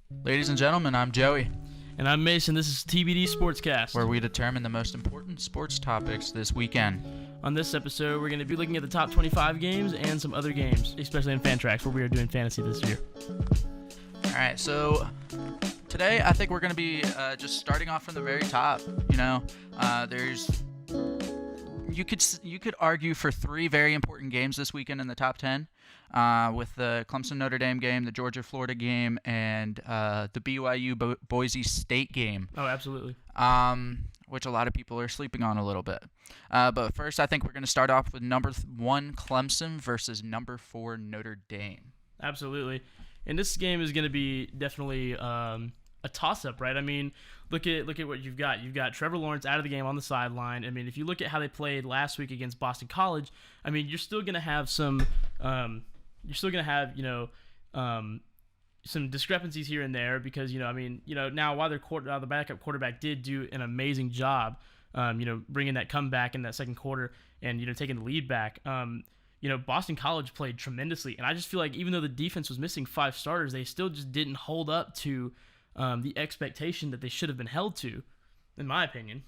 Ladies and gentlemen, I'm Joey, And I'm Mason. This is TBD SportsCast. where we determine the most important sports topics this weekend. On this episode, we're going to be looking at the top 25 games and some other games, especially in Fantrax, where we are doing fantasy this year. All right, so today I think we're going to be just starting off from the very top. You could argue for three very important games this weekend in the top 10, with the Clemson Notre Dame game, the Georgia Florida game, and the BYU Boise State game. Oh, absolutely. Which a lot of people are sleeping on a little bit. But first, I think we're going to start off with number 1 Clemson versus number 4 Notre Dame. Absolutely. And this game is going to be definitely a toss-up, right? I mean, look at what you've got. You've got Trevor Lawrence out of the game on the sideline. I mean, if you look at how they played last week against Boston College, I mean, you're still going to have some discrepancies here and there because, now while the backup quarterback did do an amazing job, bringing that comeback in that second quarter and, taking the lead back, Boston College played tremendously. And I just feel like even though the defense was missing 5 starters, they still just didn't hold up to the expectation that they should have been held to, in my opinion.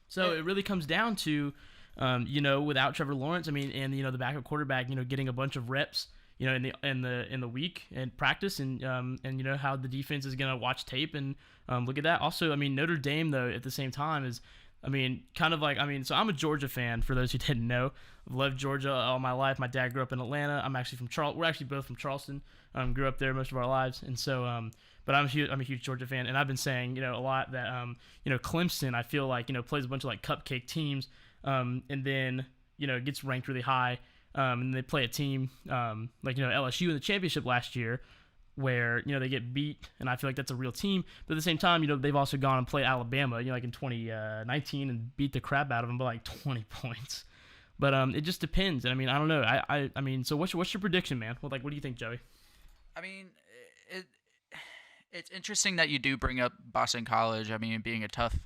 So it really comes down to, without Trevor Lawrence, I mean, and the backup quarterback, getting a bunch of reps, in the week and practice, and how the defense is gonna watch tape and look at that. Also, I mean, Notre Dame though at the same time is, so I'm a Georgia fan. For those who didn't know, I've loved Georgia all my life. My dad grew up in Atlanta. I'm actually from We're actually both from Charleston. Grew up there most of our lives, and so but I'm a huge Georgia fan, and I've been saying a lot that Clemson, I feel like plays a bunch of like cupcake teams, and then gets ranked really high, and they play a team like LSU in the championship last year, where they get beat, and I feel like that's a real team. But at the same time, they've also gone and played Alabama, like in 2019, and beat the crap out of them by like 20 points. But it just depends. And I mean, I don't know. I mean, so what's your prediction, man? Well, what do you think, Joey? I mean, it's interesting that you do bring up Boston College. I mean, being a tough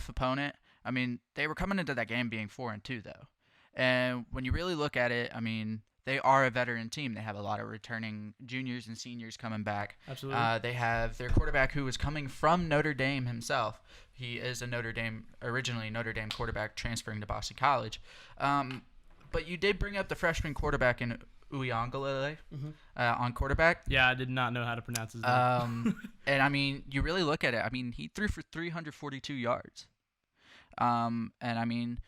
opponent. I mean, they were coming into that game being 4-2 though, and when you really look at it, I mean, they are a veteran team. They have a lot of returning juniors and seniors coming back. Absolutely. They have their quarterback who is coming from Notre Dame himself. He is originally Notre Dame quarterback transferring to Boston College. But you did bring up the freshman quarterback in Uiagalelei on quarterback. Yeah, I did not know how to pronounce his name. And I mean, you really look at it. I mean, he threw for 342 yards. And I mean,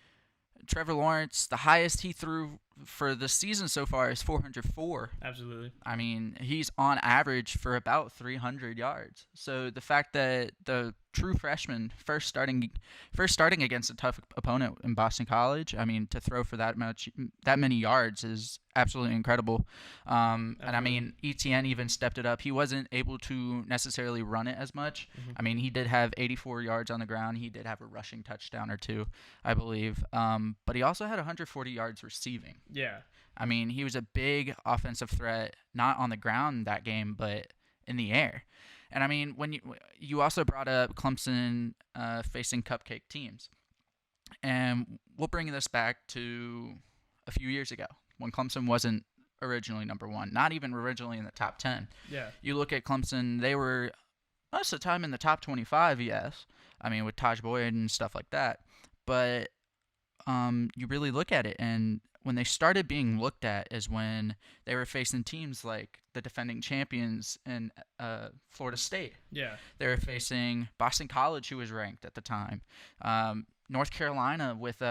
Trevor Lawrence, the highest he threw for the season so far is 404. Absolutely. I mean, he's on average for about 300 yards. So the fact that the true freshman first starting against a tough opponent in Boston College, I mean, to throw for that many yards is absolutely incredible. And I mean, ETN even stepped it up. He wasn't able to necessarily run it as much. I mean, he did have 84 yards on the ground. He did have a rushing touchdown or two, I believe. But he also had 140 yards receiving. Yeah. I mean, he was a big offensive threat, not on the ground that game, but in the air. And I mean, when you also brought up Clemson facing cupcake teams, and we'll bring this back to a few years ago when Clemson wasn't originally number 1, not even originally in the top 10. Yeah. You look at Clemson; they were most of the time in the top 25. Yes, I mean with Taj Boyd and stuff like that. But you really look at it, and when they started being looked at is when they were facing teams like the defending champions in Florida State. Yeah. They were facing Boston College, who was ranked at the time. North Carolina with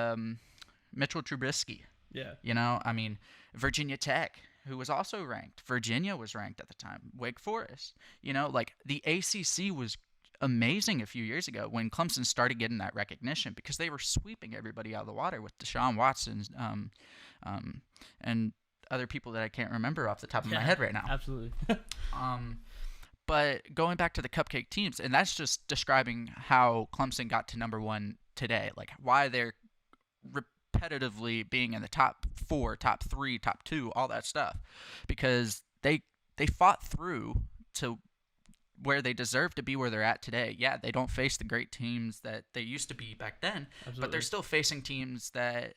Mitchell Trubisky. Yeah. I mean, Virginia Tech, who was also ranked. Virginia was ranked at the time. Wake Forest. Like the ACC was amazing a few years ago when Clemson started getting that recognition because they were sweeping everybody out of the water with Deshaun Watson and other people that I can't remember off the top of my head right now. Absolutely. But going back to the cupcake teams, and that's just describing how Clemson got to number 1 today, like why they're repetitively being in the top 4, top 3, top 2, all that stuff, because they fought through to where they deserve to be where they're at today. Yeah, they don't face the great teams that they used to be back then, Absolutely. but they're still facing teams that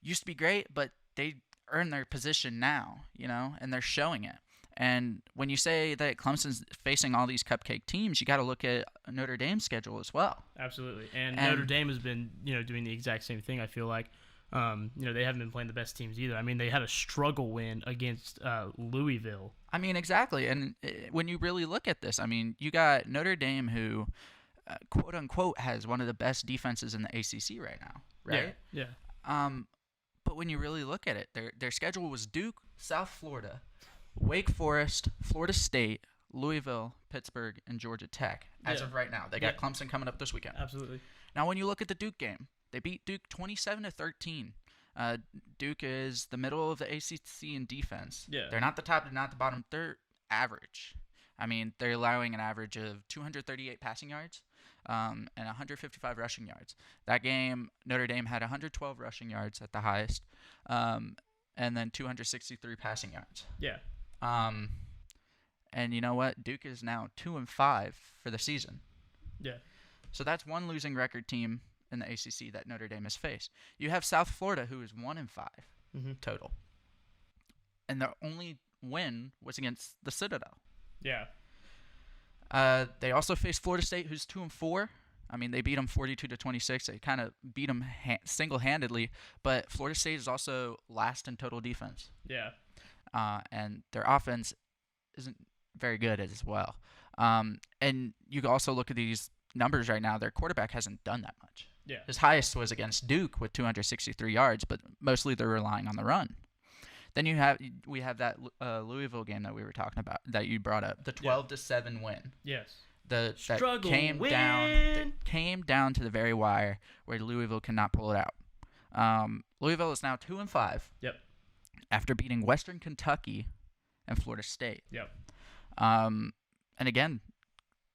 used to be great, but they earn their position now, and they're showing it. And when you say that Clemson's facing all these cupcake teams, you got to look at Notre Dame's schedule as well. Absolutely. And Notre And Dame has been, doing the exact same thing, I feel like. They haven't been playing the best teams either. I mean, they had a struggle win against Louisville. I mean, exactly. And when you really look at this, I mean, you got Notre Dame who, quote unquote, has one of the best defenses in the ACC right now, right? Yeah. But when you really look at it, their schedule was Duke, South Florida, Wake Forest, Florida State, Louisville, Pittsburgh, and Georgia Tech. As of right now, they got Clemson coming up this weekend. Absolutely. Now, when you look at the Duke game, they beat Duke 27-13. Duke is the middle of the ACC in defense. Yeah. They're not the top, they're not the bottom. They're average. I mean, they're allowing an average of 238 passing yards and 155 rushing yards. That game, Notre Dame had 112 rushing yards at the highest, and then 263 passing yards. Yeah. And you know what? Duke is now 2-5 for the season. Yeah. So that's one losing record team in the ACC that Notre Dame has faced. You have South Florida, who is 1-5 total, and their only win was against the Citadel. Yeah. They also faced Florida State, who's 2-4. I mean, they beat them 42-26. They kind of beat them single-handedly, but Florida State is also last in total defense. Yeah. And their offense isn't very good as well. And you can also look at these numbers right now. Their quarterback hasn't done that much. Yeah. His highest was against Duke with 263 yards, but mostly they're relying on the run. Then we have that Louisville game that we were talking about that you brought up, the 12-7 win. Yes. That Struggle came win. down to the very wire where Louisville cannot pull it out. Louisville is now 2-5. Yep. After beating Western Kentucky and Florida State. Yep. And again,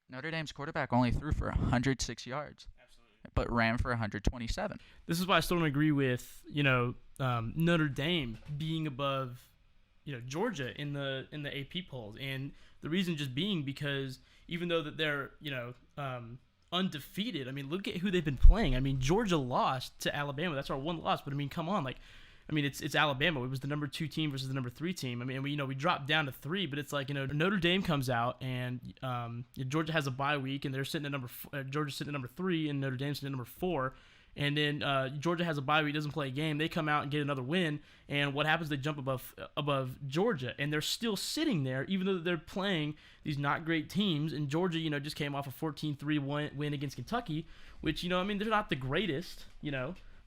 Notre Dame's quarterback only threw for 106 yards. But ran for 127. This is why I still don't agree with Notre Dame being above Georgia in the AP polls, and the reason just being because even though that they're undefeated, I mean look at who they've been playing. I mean Georgia lost to Alabama. That's our one loss, but I mean come on, it's Alabama. It was the number 2 team versus the number 3 team. I mean, we dropped down to 3, but it's like, Notre Dame comes out and Georgia has a bye week and they're sitting at Georgia's sitting at number 3 and Notre Dame's sitting at number 4. And then Georgia has a bye week, doesn't play a game. They come out and get another win, and what happens? They jump above Georgia, and they're still sitting there, even though they're playing these not great teams. And Georgia, just came off a 14-3 win against Kentucky, which they're not the greatest,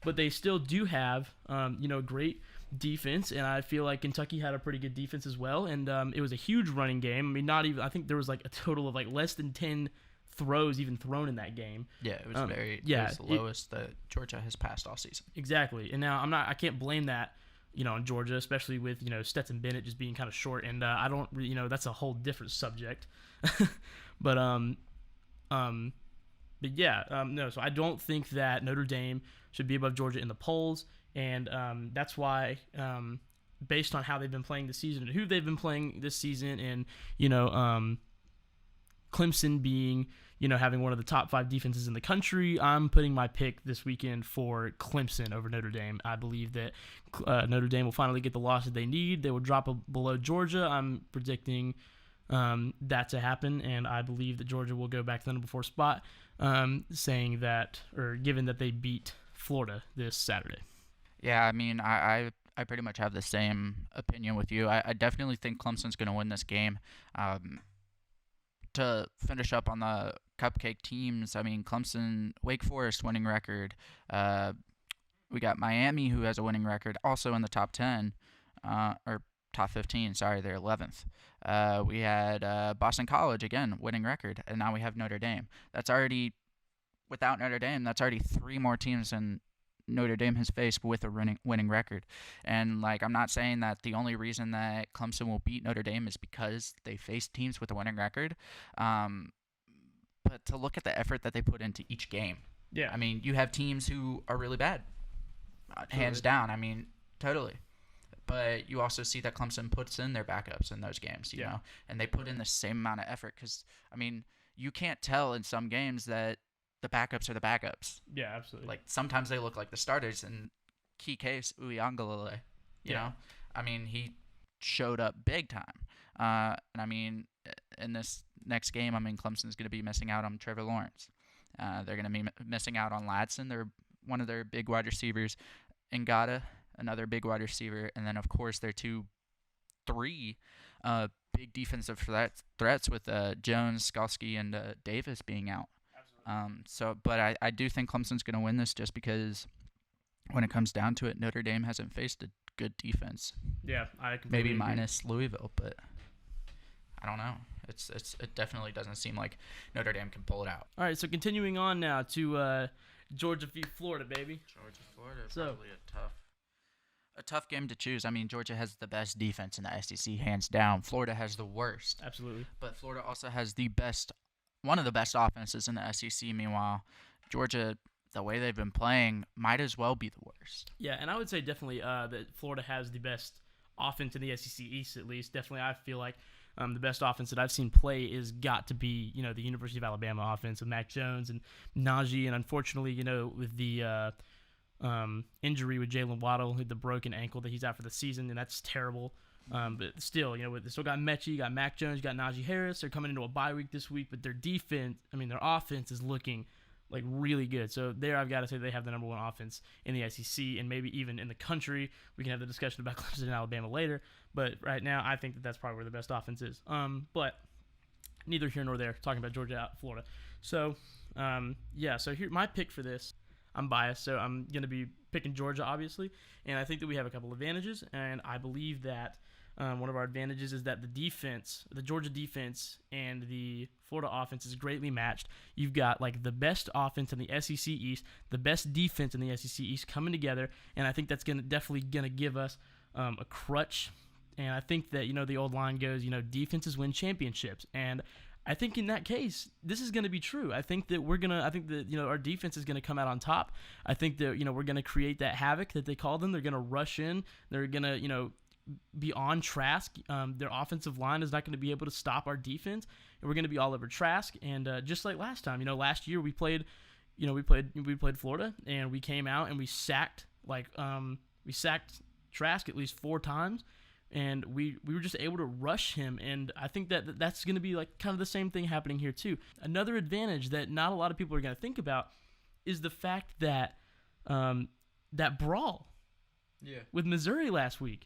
but they still do have, great defense, and I feel like Kentucky had a pretty good defense as well, and it was a huge running game. I mean, I think there was like a total of like less than 10 throws even thrown in that game. Yeah, it was it was the lowest that Georgia has passed all season. Exactly, and now I can't blame that, on Georgia, especially with Stetson Bennett just being kind of short, and I don't, that's a whole different subject, but yeah, no, so I don't think that Notre Dame should be above Georgia in the polls, and that's why, based on how they've been playing this season and who they've been playing this season, and Clemson being having one of the top 5 defenses in the country, I'm putting my pick this weekend for Clemson over Notre Dame. I believe that Notre Dame will finally get the loss that they need. They will drop below Georgia. I'm predicting that to happen, and I believe that Georgia will go back to the number 4 spot, saying that, or given that they beat Florida this Saturday. Yeah, I mean, I pretty much have the same opinion with you. I definitely think Clemson's going to win this game. To finish up on the cupcake teams, I mean, Clemson, Wake Forest winning record. We got Miami, who has a winning record, also in the top 10, or top 15, sorry, they're 11th. We had Boston College, again, winning record, and now we have Notre Dame. That's already, without Notre Dame, that's already 3 more teams than Notre Dame has faced with a winning record. And, I'm not saying that the only reason that Clemson will beat Notre Dame is because they face teams with a winning record, but to look at the effort that they put into each game. Yeah. I mean, you have teams who are really bad, hands down. I mean, totally. But you also see that Clemson puts in their backups in those games, you know, and they put in the same amount of effort because, I mean, you can't tell in some games that the backups are the backups. Yeah, absolutely. Sometimes they look like the starters. In key case, Uiagalelei, you know, I mean, he showed up big time. And I mean, in this next game, I mean, Clemson's going to be missing out on Trevor Lawrence. They're going to be missing out on Ladson. They're one of their big wide receivers. Ngata, another big wide receiver. And then, of course, their three big defensive threats with Jones, Skalski, and Davis being out. But I do think Clemson's going to win this just because when it comes down to it, Notre Dame hasn't faced a good defense. Yeah, I completely maybe agree. minus Louisville, but I don't know. It definitely doesn't seem like Notre Dame can pull it out. All right, so continuing on now to Georgia v. Florida, baby. Georgia, Florida, probably a tough game to choose. I mean, Georgia has the best defense in the SEC, hands down. Florida has the worst. Absolutely. But Florida also has one of the best offenses in the SEC. Meanwhile, Georgia, the way they've been playing, might as well be the worst. Yeah, and I would say definitely that Florida has the best offense in the SEC East, at least. Definitely, I feel like the best offense that I've seen play is got to be, the University of Alabama offense with Mac Jones and Najee, and unfortunately, with the injury with Jalen Waddle, the broken ankle that he's out for the season, and that's terrible. But still, they still got Mechie, got Mac Jones, got Najee Harris. They're coming into a bye week this week, but their offense is looking like really good. So there, I've got to say they have the number one offense in the SEC and maybe even in the country. We can have the discussion about Clemson and Alabama later, but right now I think that's probably where the best offense is. But neither here nor there. Talking about Georgia out Florida. So so here my pick for this. I'm biased, so I'm going to be picking Georgia, obviously, and I think that we have a couple advantages, and I believe that one of our advantages is that the Georgia defense and the Florida offense is greatly matched. You've got like the best offense in the SEC East, the best defense in the SEC East coming together, and I think that's definitely going to give us a crutch. And I think that, the old line goes, defenses win championships, and I think in that case, this is going to be true. I think that our defense is going to come out on top. I think that, we're going to create that havoc that they call them. They're going to rush in. They're going to, be on Trask. Their offensive line is not going to be able to stop our defense, and we're going to be all over Trask. And just like last time, last year we played Florida, and we came out and we sacked Trask at least 4 times. And we were just able to rush him, and I think that's going to be like kind of the same thing happening here too. Another advantage that not a lot of people are going to think about is the fact that that brawl with Missouri last week.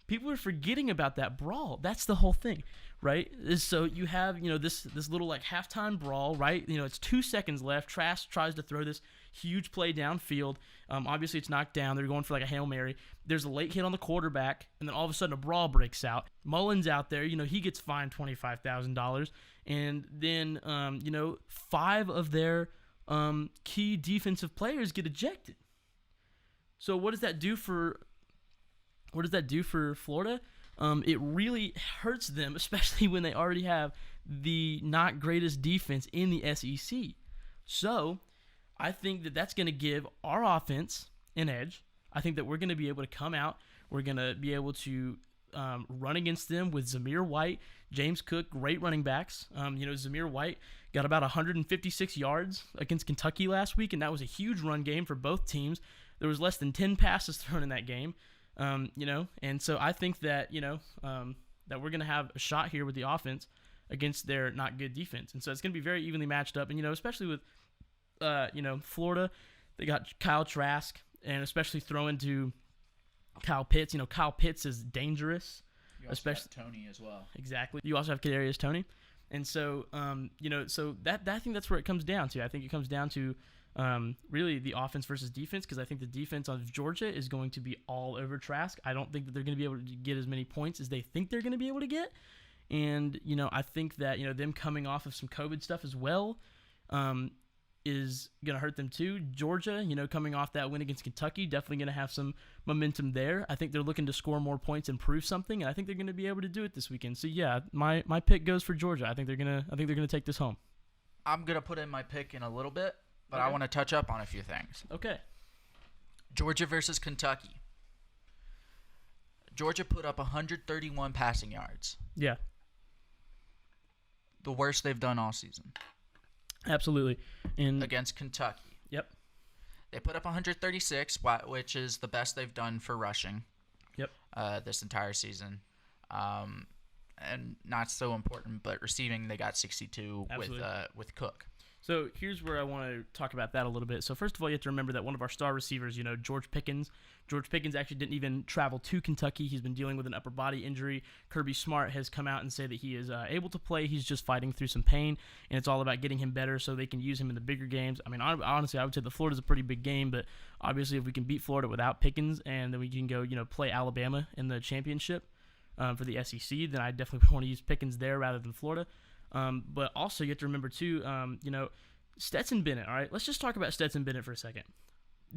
People are forgetting about that brawl. That's the whole thing, right? So you have this little like halftime brawl, right? It's 2 seconds left. Trask tries to throw this huge play downfield. Obviously, it's knocked down. They're going for like a Hail Mary. There's a late hit on the quarterback, and then all of a sudden a brawl breaks out. Mullen's out there. He gets fined $25,000. And then, 5 of their key defensive players get ejected. So what does that do for Florida? It really hurts them, especially when they already have the not greatest defense in the SEC. So I think that that's going to give our offense an edge. I think that we're going to be able to come out. We're going to be able to run against them with Zamir White, James Cook, great running backs. Zamir White got about 156 yards against Kentucky last week, and that was a huge run game for both teams. There was less than 10 passes thrown in that game. And so I think that, that we're going to have a shot here with the offense against their not good defense. And so it's going to be very evenly matched up. And, especially with, Florida, they got Kyle Trask, and especially throwing to Kyle Pitts. Kyle Pitts is dangerous. You also have Tony as well. Exactly. You also have Kadarius Toney. And so, so I think that's where it comes down to. I think it comes down to really the offense versus defense, because I think the defense of Georgia is going to be all over Trask. I don't think that they're going to be able to get as many points as they think they're going to be able to get. And, I think that, them coming off of some COVID stuff as well is going to hurt them too. Georgia, coming off that win against Kentucky, definitely going to have some momentum there. I think they're looking to score more points and prove something, and I think they're going to be able to do it this weekend. So yeah, my pick goes for Georgia. I think they're going to take this home. I'm going to put in my pick in a little bit, but Okay. I want to touch up on a few things. Okay. Georgia versus Kentucky. Georgia put up 131 passing yards. Yeah. The worst they've done all season. Absolutely. And against Kentucky. Yep. They put up 136, which is the best they've done for rushing. Yep. This entire season. and not so important, but receiving they got 62 Absolutely. with Cook. So here's where I want to talk about that a little bit. So first of all, you have to remember that one of our star receivers, George Pickens actually didn't even travel to Kentucky. He's been dealing with an upper body injury. Kirby Smart has come out and said that he is able to play. He's just fighting through some pain, and it's all about getting him better so they can use him in the bigger games. I mean, honestly, I would say the Florida's a pretty big game, but obviously if we can beat Florida without Pickens and then we can go, play Alabama in the championship for the SEC, then I definitely want to use Pickens there rather than Florida. But also, you have to remember, too, Stetson Bennett, all right? Let's just talk about Stetson Bennett for a second.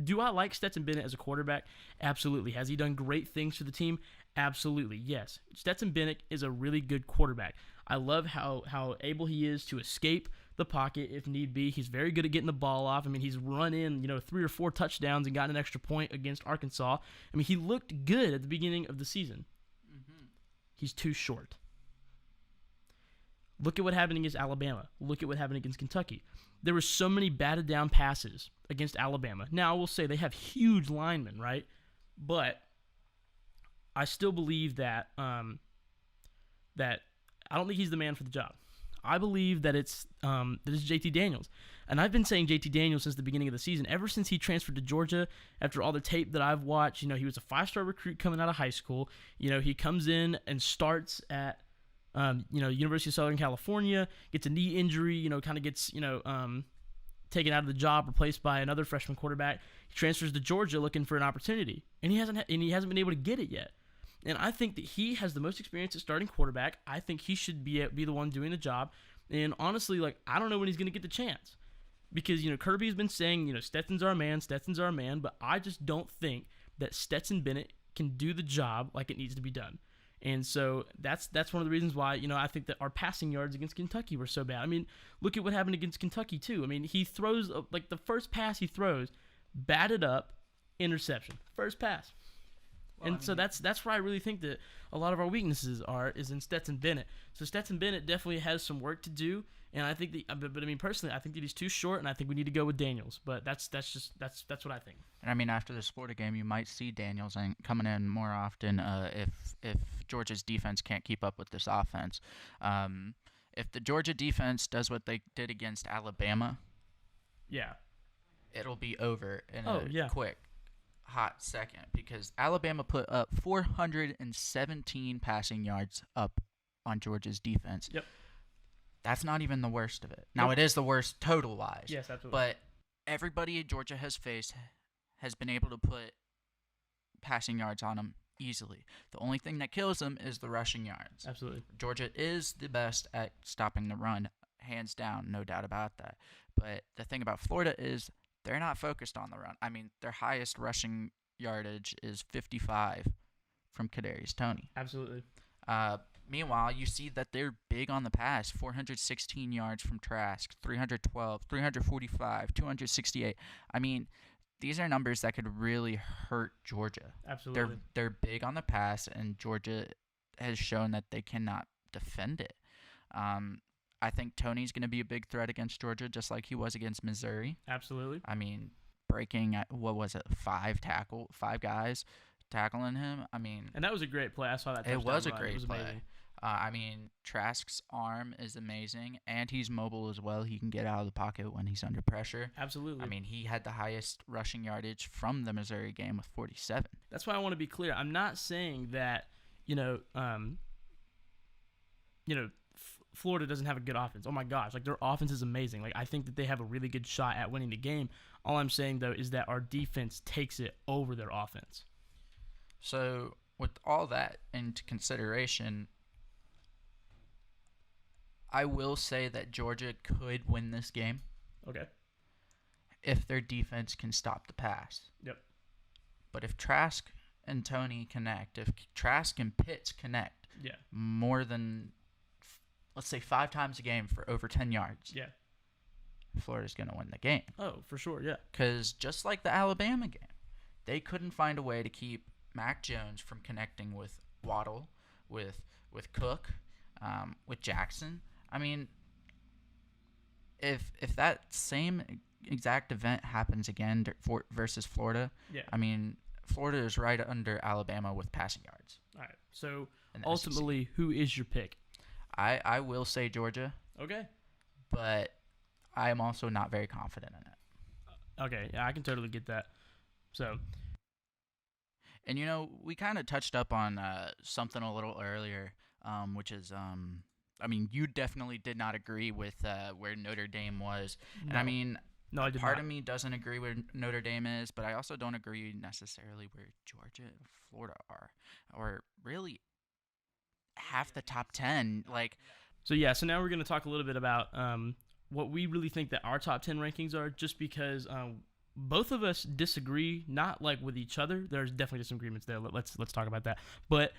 Do I like Stetson Bennett as a quarterback? Absolutely. Has he done great things for the team? Absolutely, yes. Stetson Bennett is a really good quarterback. I love how able he is to escape the pocket if need be. He's very good at getting the ball off. I mean, he's run in, 3 or 4 touchdowns and gotten an extra point against Arkansas. I mean, he looked good at the beginning of the season. Mm-hmm. He's too short. Look at what happened against Alabama. Look at what happened against Kentucky. There were so many batted down passes against Alabama. Now, I will say they have huge linemen, right? But I still believe that that I don't think he's the man for the job. I believe that it's JT Daniels. And I've been saying JT Daniels since the beginning of the season, ever since he transferred to Georgia, after all the tape that I've watched. He was a 5-star recruit coming out of high school. He comes in and starts at University of Southern California, gets a knee injury, kind of gets, taken out of the job, replaced by another freshman quarterback. He transfers to Georgia looking for an opportunity, and he hasn't been able to get it yet. And I think that he has the most experience at starting quarterback. I think he should be the one doing the job. And honestly, I don't know when he's going to get the chance, because Kirby's been saying, Stetson's our man, but I just don't think that Stetson Bennett can do the job like it needs to be done. And so that's one of the reasons why, I think that our passing yards against Kentucky were so bad. I mean, look at what happened against Kentucky, too. I mean, he throws, the first pass he throws, batted up, interception. First pass. Well, so that's where I really think that a lot of our weaknesses is in Stetson Bennett. So Stetson Bennett definitely has some work to do, and I think personally, I think that he's too short, and I think we need to go with Daniels. But that's what I think. And I mean, after the Florida game, you might see Daniels coming in more often if Georgia's defense can't keep up with this offense. If the Georgia defense does what they did against Alabama, yeah, it'll be over in a quick, hot second, because Alabama put up 417 passing yards up on Georgia's defense. Yep. That's not even the worst of it. Now, it is the worst total-wise. Yes, absolutely. But everybody Georgia has faced has been able to put passing yards on them easily. The only thing that kills them is the rushing yards. Absolutely. Georgia is the best at stopping the run, hands down, no doubt about that. But the thing about Florida is they're not focused on the run. I mean, their highest rushing yardage is 55 from Kadarius Toney. Absolutely. Meanwhile, you see that they're big on the pass. 416 yards from Trask, 312, 345, 268. I mean, these are numbers that could really hurt Georgia. Absolutely. They're big on the pass, and Georgia has shown that they cannot defend it. I think Toney's going to be a big threat against Georgia, just like he was against Missouri. Absolutely. I mean, breaking, 5 guys tackling him. I mean, and that was a great play. I saw that touchdown it was a run. great It was play. Amazing. I mean, Trask's arm is amazing, and he's mobile as well. He can get out of the pocket when he's under pressure. Absolutely. I mean, he had the highest rushing yardage from the Missouri game with 47. That's why I want to be clear. I'm not saying that, Florida doesn't have a good offense. Oh my gosh, their offense is amazing. I think that they have a really good shot at winning the game. All I'm saying though is that our defense takes it over their offense. So, with all that into consideration, I will say that Georgia could win this game. Okay. If their defense can stop the pass. Yep. But if Trask and Toney connect, if Trask and Pitts connect, more than, let's say, 5 times a game for over 10 yards, Florida's going to win the game. Oh, for sure, yeah. Because just like the Alabama game, they couldn't find a way to keep Mac Jones from connecting with Waddle, with Cook, with Jackson. I mean, if that same exact event happens again versus Florida, I mean, Florida is right under Alabama with passing yards. All right. So in the SEC. ultimately, who is your pick? I will say Georgia, Okay. but I am also not very confident in it. Okay, yeah, I can totally get that. So, And we kind of touched up on something a little earlier, which is, I mean, you definitely did not agree with where Notre Dame was, and I no. mean, No, I did part not. of me doesn't agree where Notre Dame is, but I also don't agree necessarily where Georgia and Florida are, or really half the top 10. Like, So yeah, so now we're going to talk a little bit about what we really think that our top 10 rankings are, just because both of us disagree, not like with each other. There's definitely disagreements there. Let's talk about that. But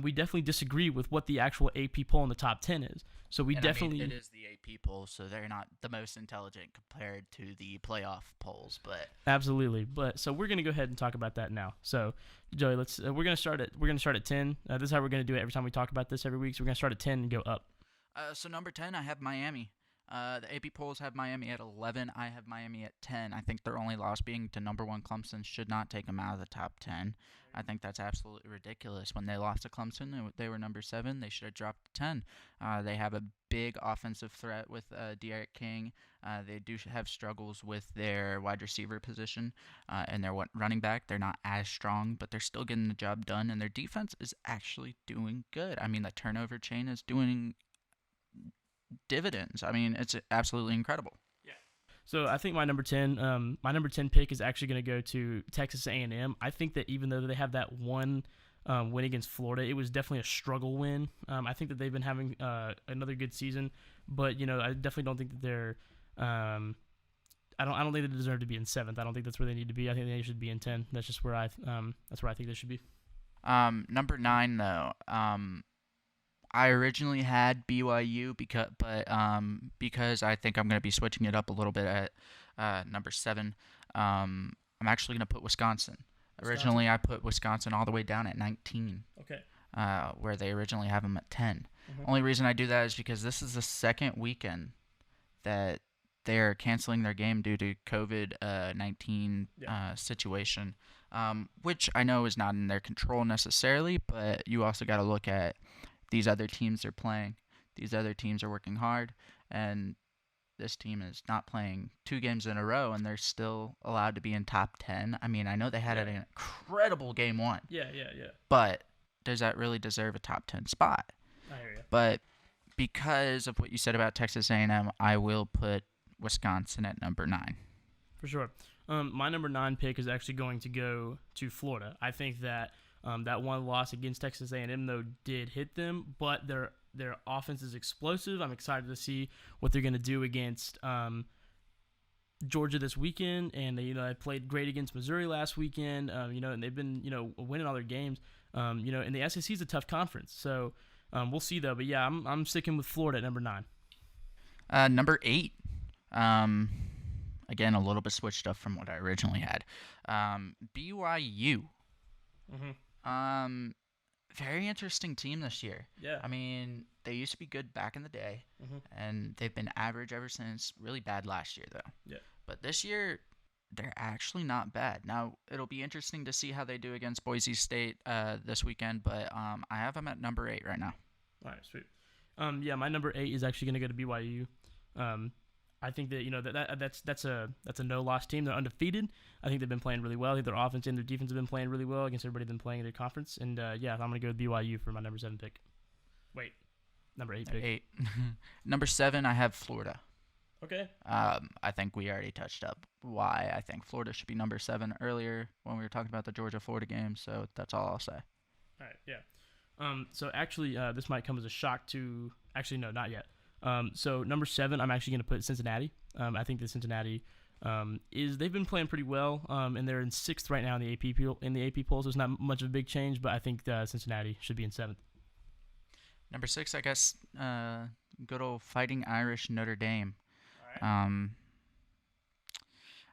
we definitely disagree with what the actual AP poll in the top 10 is. So we and I mean, definitely it is the AP poll, so they're not the most intelligent compared to the playoff polls, but absolutely. But so we're going to go ahead and talk about that now. So Joey, let's we're going to start at 10. This is how we're going to do it every time we talk about this every week. So we're going to start at 10 and go up. So number 10, I have Miami. The AP polls have Miami at 11. I have Miami at 10. I think their only loss being to number one Clemson should not take them out of the top 10. I think that's absolutely ridiculous. When they lost to Clemson, they were number 7. They should have dropped to 10. They have a big offensive threat with De'Aaron King. They do have struggles with their wide receiver position and their running back. They're not as strong, but they're still getting the job done, and their defense is actually doing good. I mean, the turnover chain is doing dividends. I mean, it's absolutely incredible. So I think my number 10 pick is actually going to go to Texas A&M. I think that even though they have that one win against Florida, it was definitely a struggle win. I think that they've been having another good season, but I definitely don't think that they're. I don't think they deserve to be in 7th. I don't think that's where they need to be. I think they should be in 10. That's just where that's where I think they should be. Number 9 though. I originally had BYU because I think I'm going to be switching it up a little bit at number 7. I'm actually going to put Wisconsin. Originally, I put Wisconsin all the way down at 19. Okay. Where they originally have them at 10. Mhm. Only reason I do that is because this is the second weekend that they're canceling their game due to COVID-19 situation, which I know is not in their control necessarily, but you also got to look at these other teams they're playing. These other teams are working hard, and this team is not playing 2 games in a row, and they're still allowed to be in top 10. I mean, I know they had an incredible game 1. Yeah. But does that really deserve a top 10 spot? I hear you. But because of what you said about Texas A&M, I will put Wisconsin at number 9. For sure. My number 9 pick is actually going to go to Florida. I think that that one loss against Texas A&M though did hit them, but their offense is explosive. I'm excited to see what they're going to do against Georgia this weekend, and they played great against Missouri last weekend. And they've been winning all their games. And the SEC is a tough conference, so we'll see though. But yeah, I'm sticking with Florida at number 9. Number 8. Again, a little bit switched up from what I originally had. BYU. Mm-hmm. Very interesting team this year. Yeah. I mean, they used to be good back in the day, Mm-hmm. and they've been average ever since. Really bad last year, though. Yeah. But this year, they're actually not bad. Now, it'll be interesting to see how they do against Boise State this weekend, but I have them at number 8 right now. All right, sweet. Yeah, my number 8 is actually going to go to BYU. I think that that's a no-loss team. They're undefeated. I think they've been playing really well. I think their offense and their defense have been playing really well against everybody they've been playing in their conference. And yeah, I'm going to go with BYU for my number 7 pick. Wait, number 8 pick. 8. Number 7, I have Florida. Okay. I think we already touched up why I think Florida should be number 7 earlier when we were talking about the Georgia-Florida game, so that's all I'll say. All right, yeah. So actually, this might come as a shock to... Actually, no, not yet. So number 7, I'm actually going to put Cincinnati. I think that Cincinnati they've been playing pretty well, and they're in 6th right now in the AP poll. So it's not much of a big change, but I think Cincinnati should be in 7th. Number 6, I guess, good old Fighting Irish Notre Dame. All right.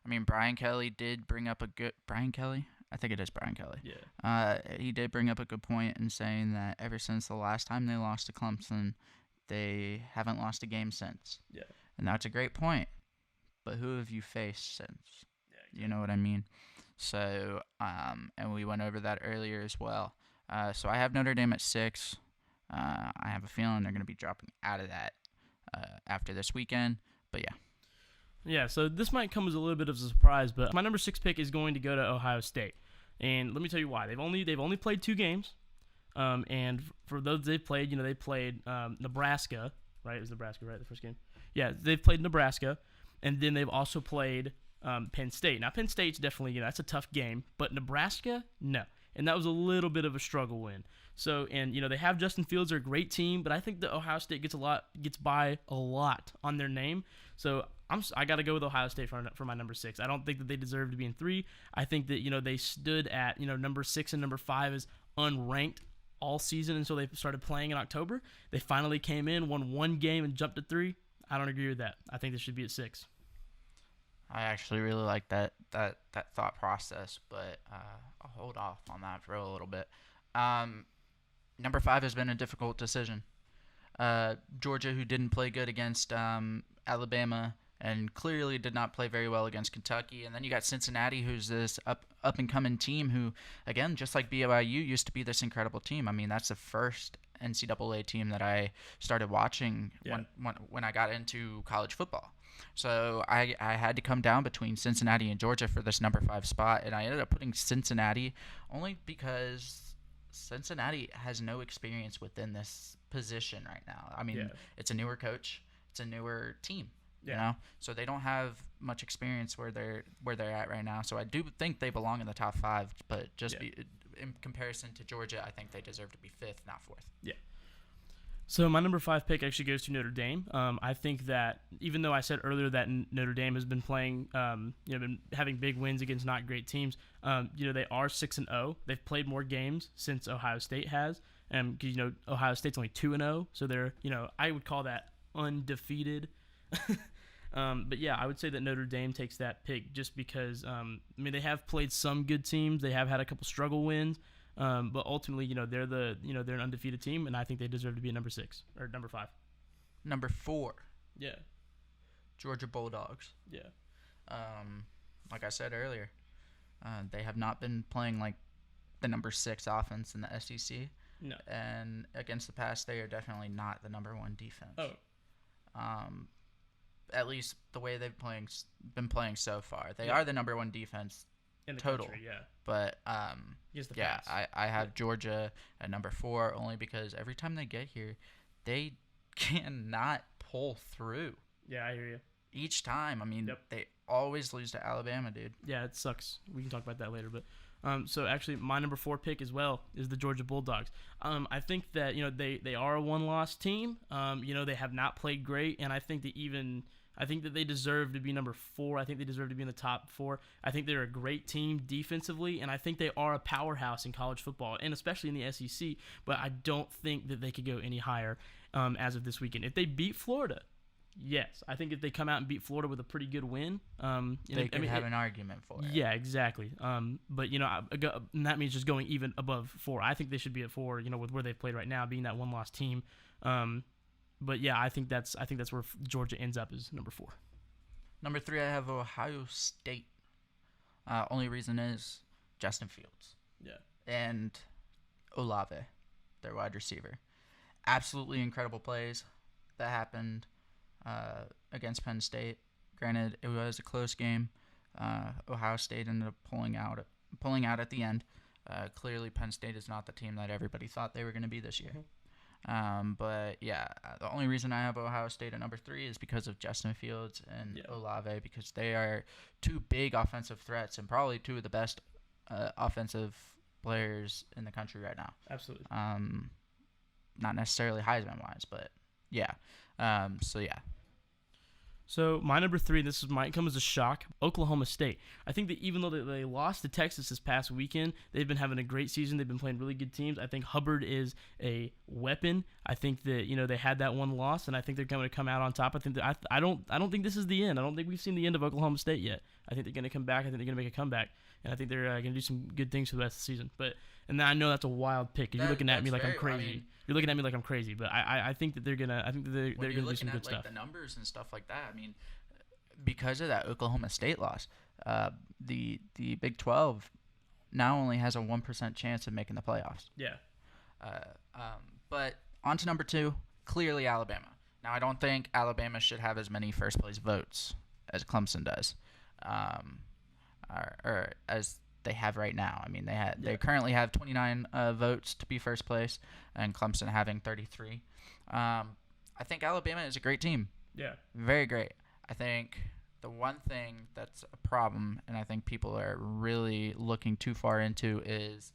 I mean, Brian Kelly did bring up a good Brian Kelly. I think it is Brian Kelly. Yeah. He did bring up a good point in saying that ever since the last time they lost to Clemson, they haven't lost a game since. Yeah. And that's a great point. But who have you faced since? Yeah. Exactly. You know what I mean? So, and we went over that earlier as well. So I have Notre Dame at 6. I have a feeling they're going to be dropping out of that after this weekend. But yeah. Yeah, so this might come as a little bit of a surprise, but my number 6 pick is going to go to Ohio State, and let me tell you why. They've only played 2 games, and for those they've played, they played Nebraska, right? It was Nebraska, right? The first game. Yeah, they've played Nebraska, and then they've also played Penn State. Now Penn State's definitely that's a tough game, but Nebraska, no, and that was a little bit of a struggle win. So, and they have Justin Fields, they're a great team, but I think that Ohio State gets by a lot on their name. So I got to go with Ohio State for my number 6. I don't think that they deserve to be in 3. I think that they stood at number 6 and number 5 as unranked all season until they started playing in October. They finally came in, won 1 game, and jumped to 3. I don't agree with that. I think they should be at 6. I actually really like that thought process, but I'll hold off on that for a little bit. Number 5 has been a difficult decision. Georgia, who didn't play good against Alabama and clearly did not play very well against Kentucky. And then you got Cincinnati, who's this up-and-coming team who, again, just like BYU, used to be this incredible team. I mean, that's the first NCAA team that I started watching when I got into college football. So I had to come down between Cincinnati and Georgia for this number 5 spot, and I ended up putting Cincinnati only because Cincinnati has no experience within this position right now. I mean, It's a newer coach, it's a newer team, so they don't have much experience where they're at right now. So I do think they belong in the top 5, but in comparison to Georgia, I think they deserve to be 5th, not 4th. Yeah. So my number 5 pick actually goes to Notre Dame. I think that even though I said earlier that Notre Dame has been playing, been having big wins against not great teams, they are 6-0. They've played more games since Ohio State has, because Ohio State's only 2-0, so they're I would call that undefeated. But yeah, I would say that Notre Dame takes that pick just because they have played some good teams. They have had a couple struggle wins. But ultimately, they're they're an undefeated team, and I think they deserve to be at number 6 or number 5. Number 4. Yeah. Georgia Bulldogs. Yeah. Like I said earlier, they have not been playing like the number 6 offense in the SEC. No. And against the pass, they are definitely not the number 1 defense. Oh. At least the way they've been playing so far, they are the number 1 defense in the total. country, yeah. But I have Georgia at number 4 only because every time they get here, they cannot pull through. Yeah, I hear you. Each time, they always lose to Alabama, dude. Yeah, it sucks. We can talk about that later, but so actually my number 4 pick as well is the Georgia Bulldogs. I think that they are a 1-loss team. They have not played great, and I think that they deserve to be number 4. I think they deserve to be in the top 4. I think they're a great team defensively, and I think they are a powerhouse in college football, and especially in the SEC. But I don't think that they could go any higher as of this weekend. If they beat Florida, yes. I think if they come out and beat Florida with a pretty good win, they could have an argument for it. Yeah, exactly. But and that means just going even above 4. I think they should be at 4. With where they've played right now, being that 1-loss team. But yeah, I think that's where Georgia ends up is number 4. Number 3, I have Ohio State. Only reason is Justin Fields. Yeah. And Olave, their wide receiver. Absolutely incredible plays that happened against Penn State. Granted, it was a close game. Ohio State ended up pulling out at the end. Clearly, Penn State is not the team that everybody thought they were going to be this year. But yeah, the only reason I have Ohio State at number 3 is because of Justin Fields and Olave, because they are 2 big offensive threats and probably 2 of the best offensive players in the country right now. Absolutely. Not necessarily Heisman wise, but yeah. So yeah. So my number 3, this might come as a shock, Oklahoma State. I think that even though they lost to Texas this past weekend, they've been having a great season. They've been playing really good teams. I think Hubbard is a weapon. I think that they had that 1 loss, and I think they're going to come out on top. I think that I don't think this is the end. I don't think we've seen the end of Oklahoma State yet. I think they're going to come back. I think they're going to make a comeback, and I think they're going to do some good things for the rest of the season. And I know that's a wild pick. You're looking at me like I'm crazy. You're looking at me like I'm crazy, but I think that they're gonna. I think that they're gonna do some good stuff. The numbers and stuff like that. Because of that Oklahoma State loss, the Big 12 now only has a 1% chance of making the playoffs. Yeah. But on to number 2, clearly Alabama. Now, I don't think Alabama should have as many first-place votes as Clemson does, or as they have right now. I mean, they currently have 29 votes to be first place, and Clemson having 33. I think Alabama is a great team. Yeah. Very great. I think the one thing that's a problem, and I think people are really looking too far into, is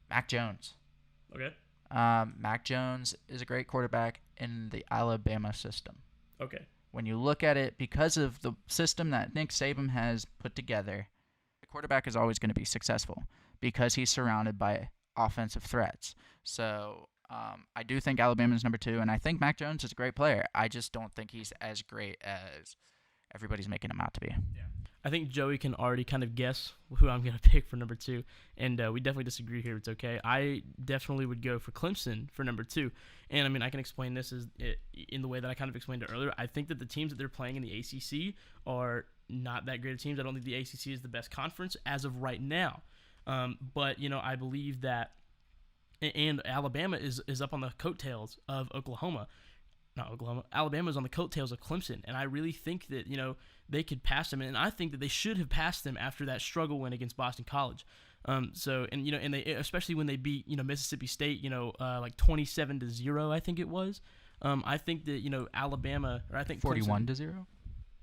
Mac Jones. Okay. Mac Jones is a great quarterback in the Alabama system. Okay. When you look at it, because of the system that Nick Saban has put together, the quarterback is always going to be successful because he's surrounded by offensive threats. So I do think Alabama is number 2, and I think Mac Jones is a great player. I just don't think he's as great as everybody's making him out to be. Yeah. I think Joey can already kind of guess who I'm going to pick for number 2, and we definitely disagree here. It's okay. I definitely would go for Clemson for number 2, and I mean I can explain this in the way that I kind of explained it earlier. I think that the teams that they're playing in the ACC are not that great of teams. I don't think the ACC is the best conference as of right now, but I believe that, and Alabama is up on the coattails of Oklahoma. Not Oklahoma. Alabama's on the coattails of Clemson, and I really think that they could pass them, and I think that they should have passed them after that struggle win against Boston College. And they, especially when they beat Mississippi State, like 27-0, I think it was. I think that Alabama, or I think 41-0.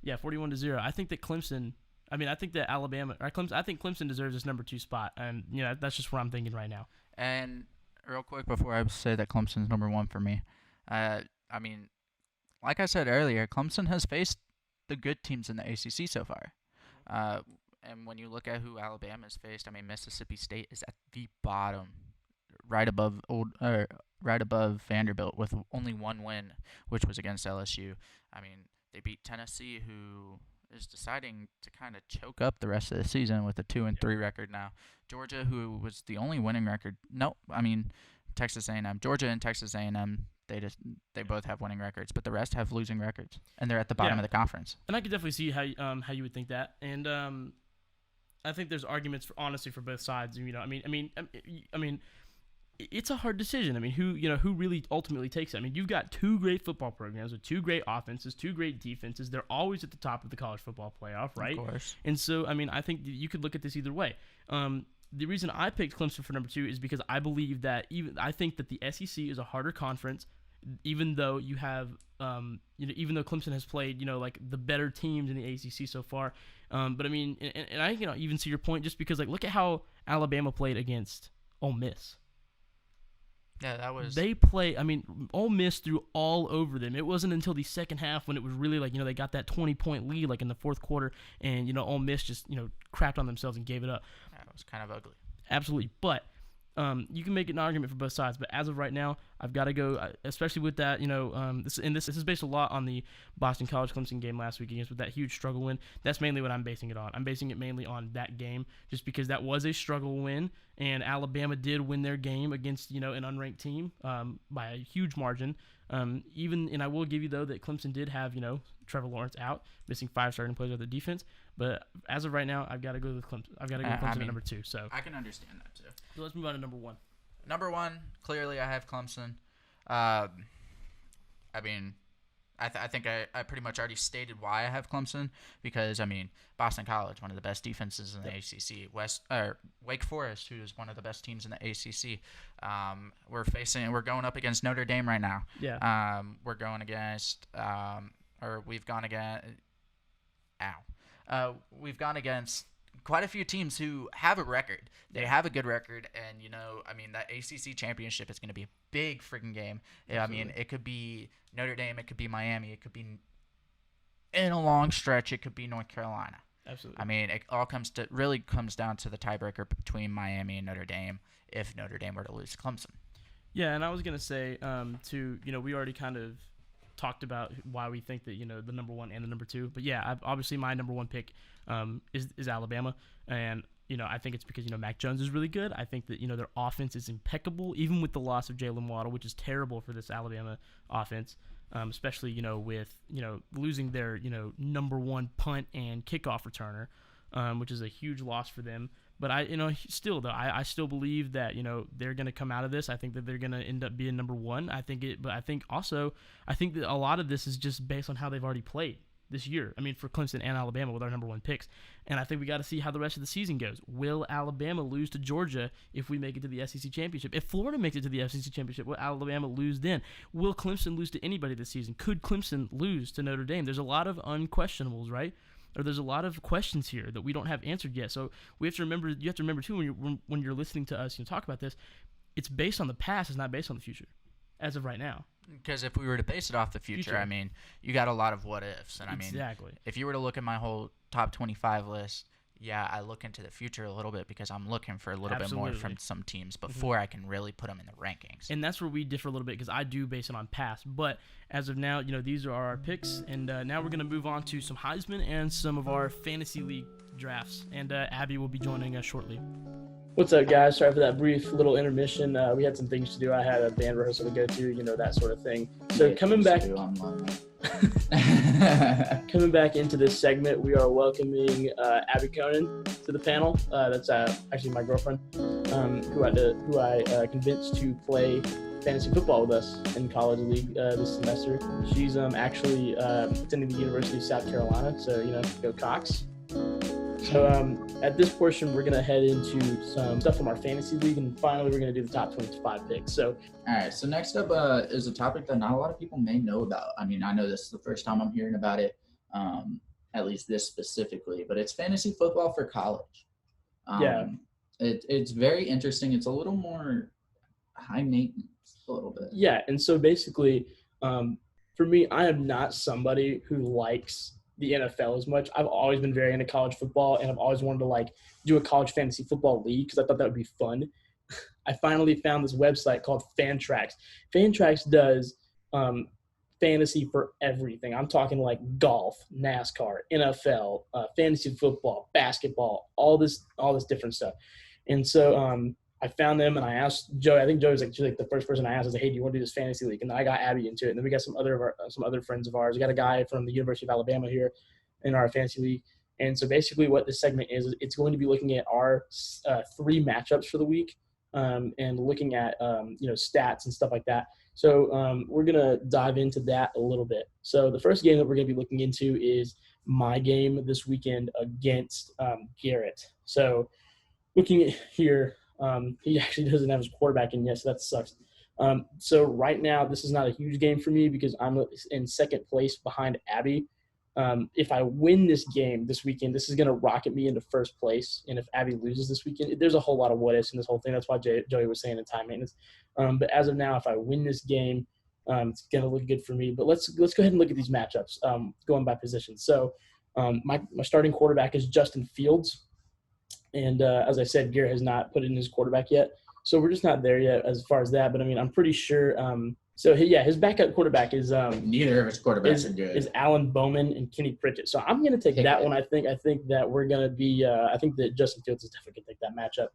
Yeah, 41-0. I think that Clemson. I mean, I think that Alabama, or Clemson. I think Clemson deserves this number 2 spot, and that's just what I'm thinking right now. And real quick before I say that Clemson's number 1 for me, I mean, like I said earlier, Clemson has faced the good teams in the ACC so far. And when you look at who Alabama's faced, I mean, Mississippi State is at the bottom, right above Vanderbilt with only 1 win, which was against LSU. I mean, they beat Tennessee, who is deciding to kind of choke up the rest of the season with a 2-3 record now. Georgia, who was the only winning record. No, I mean, Texas A&M. Georgia and Texas A&M. They both have winning records, but the rest have losing records, and they're at the bottom of the conference. And I could definitely see how you would think that, and I think there's arguments honestly for both sides. I mean, it's a hard decision. I mean, who really ultimately takes it? I mean, you've got 2 great football programs with 2 great offenses, 2 great defenses. They're always at the top of the college football playoff, right? Of course. And so, I mean, I think you could look at this either way. The reason I picked Clemson for number 2 is because I believe that I think that the SEC is a harder conference. Even though you have, even though Clemson has played, like the better teams in the ACC so far, but I mean, and I even see your point just because look at how Alabama played against Ole Miss. Yeah, that was. They play. I mean, Ole Miss threw all over them. It wasn't until the second half when it was really they got that 20-point lead in the fourth quarter, and Ole Miss just crapped on themselves and gave it up. Yeah, it was kind of ugly. Absolutely, but. You can make an argument for both sides, but as of right now, I've got to go, especially with that, this is based a lot on the Boston College Clemson game last week with that huge struggle win. That's mainly what I'm basing it on. I'm basing it mainly on that game just because that was a struggle win, and Alabama did win their game against, an unranked team by a huge margin. And I will give you, though, that Clemson did have, Trevor Lawrence out, missing 5 starting players of the defense. But as of right now, I've got to go with Clemson. I've got to go with Clemson at number 2. So I can understand that, too. So let's move on to number 1. Number 1, clearly I have Clemson. I mean, I think I pretty much already stated why I have Clemson because, I mean, Boston College, one of the best defenses in the ACC. Wake Forest, who is one of the best teams in the ACC. We're going up against Notre Dame right now. Yeah. We're going against, we've gone against quite a few teams who have a record. They have a good record, and I mean, that ACC championship is going to be a big freaking game. Absolutely. I mean, it could be Notre Dame, it could be Miami, it could be in a long stretch, it could be North Carolina. Absolutely. I mean, it all comes down to the tiebreaker between Miami and Notre Dame if Notre Dame were to lose to Clemson. Yeah, and I was going to say, we already kind of talked about why we think that the number 1 and the number 2, but yeah, obviously my number 1 pick is Alabama, and I think it's because Mac Jones is really good. I think that their offense is impeccable, even with the loss of Jalen Waddle, which is terrible for this Alabama offense, especially with losing their number 1 punt and kickoff returner, which is a huge loss for them. But still though, I still believe that they're going to come out of this. I think that they're going to end up being number one. But I think that a lot of this is just based on how they've already played this year. I mean, for Clemson and Alabama with our number one picks. And I think we got to see how the rest of the season goes. Will Alabama lose to Georgia if we make it to the SEC championship? If Florida makes it to the SEC championship, will Alabama lose then? Will Clemson lose to anybody this season? Could Clemson lose to Notre Dame? There's a lot of unquestionables, right? Or there's a lot of questions here that we don't have answered yet. So you have to remember too, when you're listening to us talk about this, it's based on the past, it's not based on the future, as of right now. Because if we were to base it off the future, I mean, you got a lot of what ifs. And Exactly. I mean, if you were to look at my whole top 25 list, yeah, I look into the future a little bit because I'm looking for a little bit more from some teams before I can really put them in the rankings. And that's where we differ a little bit because I do base it on past. But as of now, these are our picks. And now we're going to move on to some Heisman and some of our fantasy league drafts. And Abby will be joining us shortly. What's up, guys? Sorry for that brief little intermission. We had some things to do. I had a band rehearsal to go to, that sort of thing. So coming back into this segment, we are welcoming Abby Conan to the panel. That's actually my girlfriend, who I convinced to play fantasy football with us in college league this semester. She's actually attending the University of South Carolina, so go Cox. So at this portion, we're going to head into some stuff from our fantasy league, and finally, we're going to do the top 25 picks. So, all right. So next up is a topic that not a lot of people may know about. I mean, I know this is the first time I'm hearing about it, at least this specifically, but it's fantasy football for college. It's very interesting. It's a little more high maintenance, a little bit. Yeah, and so basically, for me, I am not somebody who likes the NFL as much. I've always been very into college football, and I've always wanted to do a college fantasy football league because I thought that would be fun. I finally found this website called Fantrax. Fantrax does fantasy for everything. I'm talking like golf, NASCAR, NFL, fantasy football, basketball, all this different stuff. And so I found them and I asked Joey. I think Joey was she's the first person I asked. I was like, "Hey, do you want to do this fantasy league?" And then I got Abby into it. And then we got some other friends of ours. We got a guy from the University of Alabama here in our fantasy league. And so basically, what this segment is, it's going to be looking at our 3 matchups for the week, and looking at stats and stuff like that. So we're gonna dive into that a little bit. So the first game that we're gonna be looking into is my game this weekend against Garrett. So looking at here. He actually doesn't have his quarterback in yet, so that sucks. So right now, this is not a huge game for me because I'm in second place behind Abby. If I win this game this weekend, this is going to rocket me into first place. And if Abby loses this weekend, there's a whole lot of what ifs in this whole thing. That's why Joey was saying in time maintenance. But as of now, if I win this game, it's going to look good for me. But let's go ahead and look at these matchups, going by position. So my starting quarterback is Justin Fields. And as I said, Garrett has not put in his quarterback yet. So we're just not there yet as far as that. But, I mean, I'm pretty sure his backup quarterback is neither of his quarterbacks are good. Is Alan Bowman and Kenny Pritchett. So I'm going to take that one. I think that we're going to be I think that Justin Fields is definitely going to take that matchup.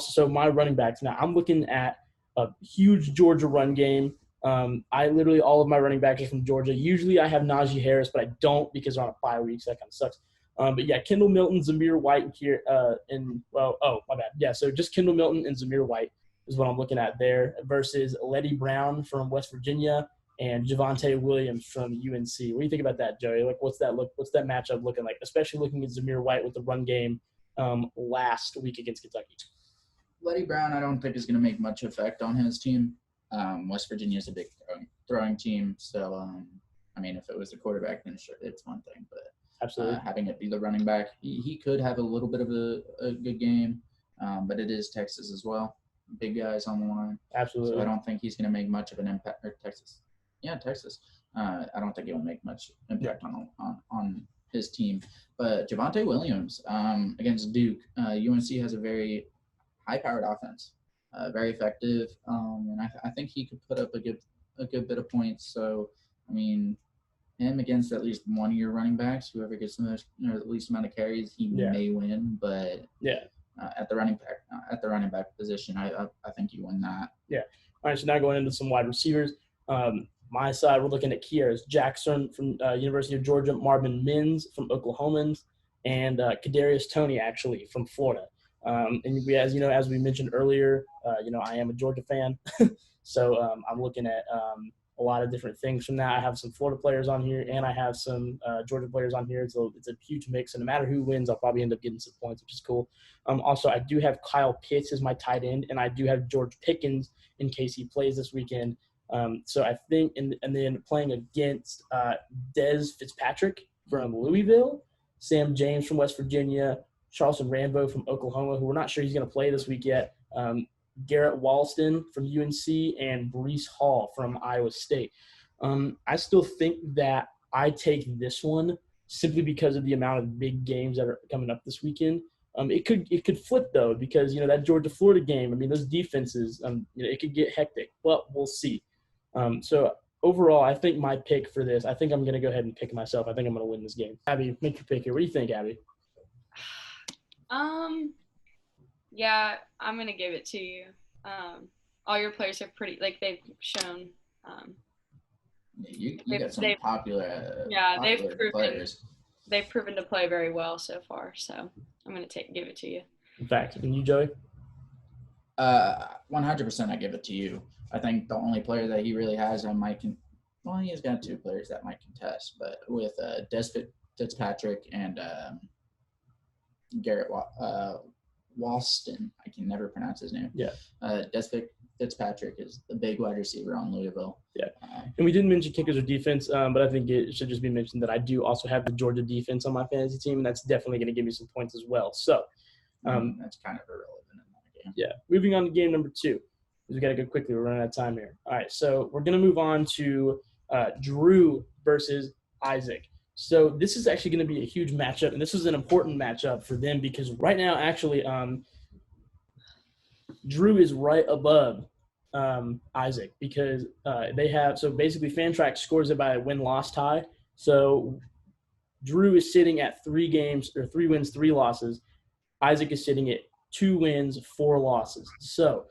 So my running backs. Now, I'm looking at a huge Georgia run game. All of my running backs are from Georgia. Usually I have Najee Harris, but I don't because they're on a bye week, so that kind of sucks. But yeah, Kendall Milton, Zamir White, my bad. Yeah, so just Kendall Milton and Zamir White is what I'm looking at there versus Letty Brown from West Virginia and Javonte Williams from UNC. What do you think about that, Joey? What's that matchup looking like? Especially looking at Zamir White with the run game last week against Kentucky. Letty Brown, I don't think is going to make much effect on his team. West Virginia is a big throwing team, so I mean, if it was the quarterback, then sure, it's one thing, but. Absolutely. Having it be the running back, he could have a little bit of a good game, but it is Texas as well. Big guys on the line. Absolutely. So I don't think he's going to make much of an impact. Or Texas. Yeah, Texas. I don't think he'll make much impact on his team. But Javonte Williams against Duke, UNC has a very high-powered offense, very effective, and I think he could put up a good bit of points. So, I mean, him against at least one of your running backs, whoever gets the most or the least amount of carries, he may win. But at the running back position, I think you win that. Yeah. All right. So now going into some wide receivers. My side, we're looking at Kieras Jackson from University of Georgia, Marvin Mims from Oklahoma, and Kadarius Toney actually from Florida. And we, as we mentioned earlier, I am a Georgia fan, so I'm looking at a lot of different things from that. I have some Florida players on here, and I have some Georgia players on here. So it's a huge mix, and no matter who wins, I'll probably end up getting some points, which is cool. Also, I do have Kyle Pitts as my tight end, and I do have George Pickens in case he plays this weekend. So I think, and then playing against Dez Fitzpatrick from Louisville, Sam James from West Virginia, Charleston Rambo from Oklahoma, who we're not sure he's going to play this week yet, Garrett Walston from UNC, and Breece Hall from Iowa State. I still think that I take this one simply because of the amount of big games that are coming up this weekend. It could flip though, because that Georgia Florida game. I mean, those defenses. It could get hectic, but we'll see. So overall, I think my pick for this. I think I'm going to go ahead and pick myself. I think I'm going to win this game. Abby, make your pick here. What do you think, Abby? Yeah, I'm going to give it to you. All your players are pretty, they've shown. You got some popular players. They've proven to play very well so far. So I'm going to give it to you. In fact, and you, Joey? 100% I give it to you. I think the only player that he really has on he's got two players that might contest, but with Des Fitzpatrick and Garrett Walston, I can never pronounce his name. Yeah. Des Fitzpatrick is the big wide receiver on Louisville. Yeah. And we didn't mention kickers or defense, but I think it should just be mentioned that I do also have the Georgia defense on my fantasy team, and that's definitely going to give me some points as well. So that's kind of irrelevant in that game. Yeah. Moving on to game number 2. We got to go quickly. We're running out of time here. All right, so we're going to move on to Drew versus Isaac. So this is actually going to be a huge matchup, and this is an important matchup for them because right now, actually, Drew is right above Isaac because they have – so basically Fantrax scores it by a win-loss tie. So Drew is sitting at 3 wins, 3 losses. Isaac is sitting at 2 wins, 4 losses. So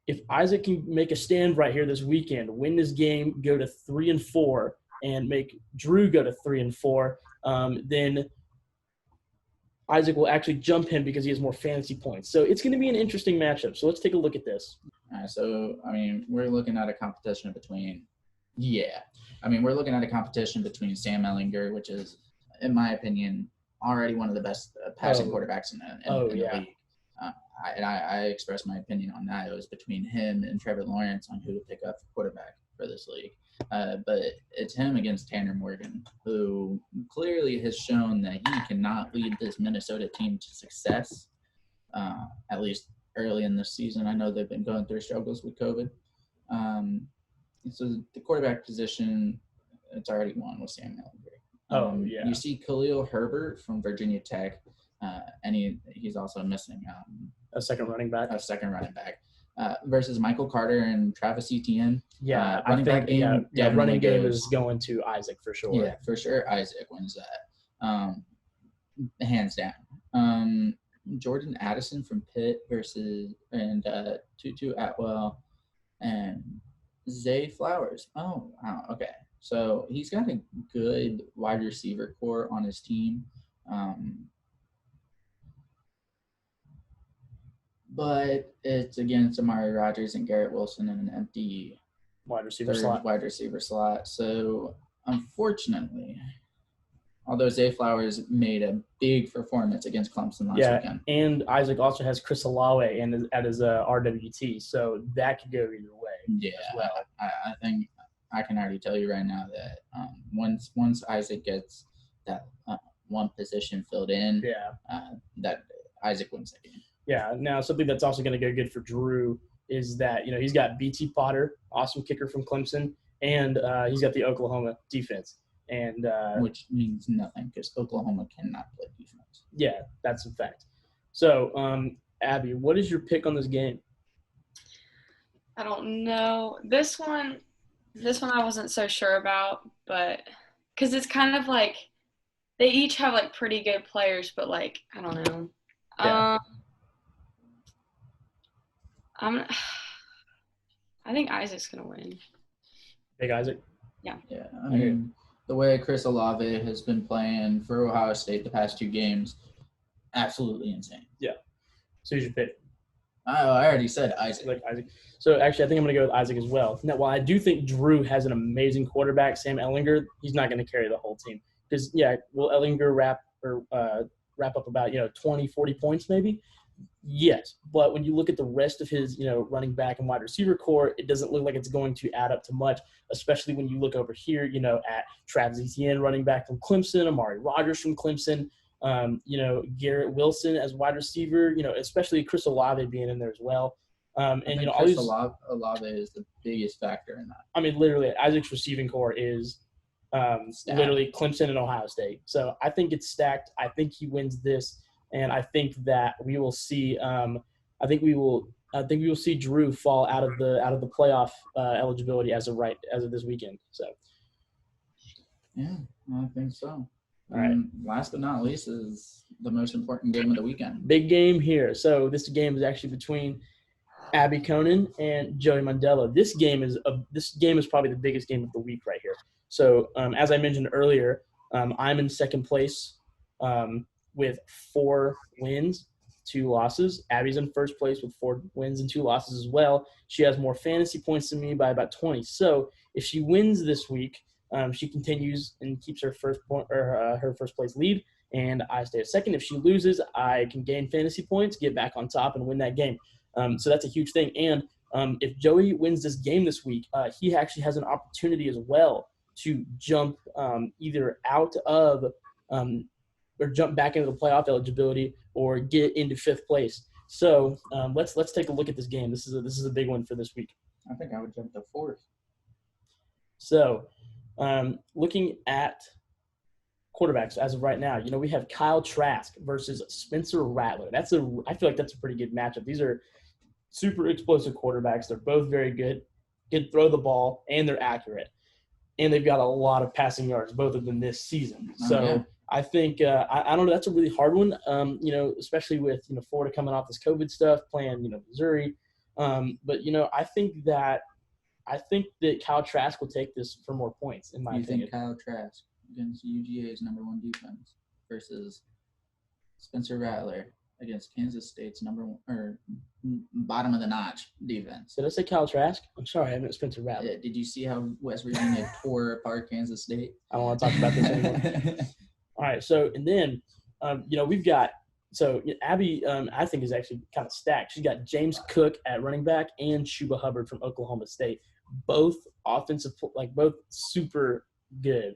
if Isaac can make a stand right here this weekend, win this game, go to 3-4, and make Drew go to 3-4, then Isaac will actually jump him because he has more fantasy points. So it's going to be an interesting matchup. So let's take a look at this. All right, so, we're looking at a competition between Sam Ehlinger, which is, in my opinion, already one of the best passing quarterbacks in the league. I expressed my opinion on that. It was between him and Trevor Lawrence on who to pick up quarterback for this league. But it's him against Tanner Morgan, who clearly has shown that he cannot lead this Minnesota team to success, at least early in this season. I know they've been going through struggles with COVID. So the quarterback position, it's already won with Sam Ehlinger. You see Khalil Herbert from Virginia Tech, and he's also missing a second running back. Versus Michael Carter and Travis Etienne. Yeah, running game is going to Isaac for sure. Yeah, for sure. Isaac wins that, hands down. Jordan Addison from Pitt and Tutu Atwell and Zay Flowers. Oh, wow. Okay. So he's got a good wide receiver core on his team. But it's against Amari Rodgers and Garrett Wilson in an empty wide receiver slot. So, unfortunately, although Zay Flowers made a big performance against Clemson last weekend. And Isaac also has Chris Olave at his RWT, so that could go either way. Yeah, as well. I think I can already tell you right now that once Isaac gets that one position filled in, that Isaac wins that game. Yeah. Now, something that's also going to go good for Drew is that, he's got BT Potter, awesome kicker from Clemson, and he's got the Oklahoma defense. And which means nothing because Oklahoma cannot play defense. Yeah, that's a fact. So, Abby, what is your pick on this game? I don't know. This one I wasn't so sure about, but because it's kind of like they each have pretty good players, but I don't know. Yeah. I think Isaac's gonna win. Big Isaac? Yeah. Yeah. the way Chris Olave has been playing for Ohio State the past 2 games, absolutely insane. So who's your pick? I already said Isaac. Like Isaac. So actually, I think I'm going to go with Isaac as well. Now, while I do think Drew has an amazing quarterback, Sam Ehlinger, he's not going to carry the whole team. Because, will Ehlinger wrap up about 20, 40 points maybe? Yes, but when you look at the rest of his running back and wide receiver core, it doesn't look like it's going to add up to much. Especially when you look over here, at Travis Etienne, running back from Clemson, Amari Rodgers from Clemson. Garrett Wilson as wide receiver, especially Chris Olave being in there as well. I think all Chris these Olave is the biggest factor in that. I mean, literally, Isaac's receiving core is literally Clemson and Ohio State. So I think it's stacked. I think he wins this, and I think that we will see. I think we will see Drew fall out of the playoff eligibility as of this weekend. So. Yeah, I think so. All right. Last but not least is the most important game of the weekend. Big game here. So this game is actually between Abby Conan and Joey Mandela. This game is probably the biggest game of the week right here. So as I mentioned earlier, I'm in second place with 4 wins, 2 losses. Abby's in first place with 4 wins and 2 losses as well. She has more fantasy points than me by about 20. So if she wins this week, she continues and keeps her first place lead, and I stay at second. If she loses, I can gain fantasy points, get back on top, and win that game. So that's a huge thing. And if Joey wins this game this week, he actually has an opportunity as well to jump either out of or jump back into the playoff eligibility or get into 5th place. So let's take a look at this game. This is a big one for this week. I think I would jump to 4th. So. Looking at quarterbacks as of right now, we have Kyle Trask versus Spencer Rattler. I feel like that's a pretty good matchup. These are super explosive quarterbacks. They're both very good, can throw the ball, and they're accurate. And they've got a lot of passing yards, both of them this season. So yeah. I think I don't know. That's a really hard one. Especially with Florida coming off this COVID stuff, playing Missouri. But I think that Kyle Trask will take this for more points, in my opinion. You think Kyle Trask against UGA's number 1 defense versus Spencer Rattler against Kansas State's number 1 or bottom of the notch defense? Did I say Kyle Trask? I'm sorry, I meant Spencer Rattler. Did you see how West Virginia tore apart Kansas State? I don't want to talk about this anymore. All right, so and then we've got Abby, I think, is actually kind of stacked. She's got James Cook at running back and Chuba Hubbard from Oklahoma State. Both both super good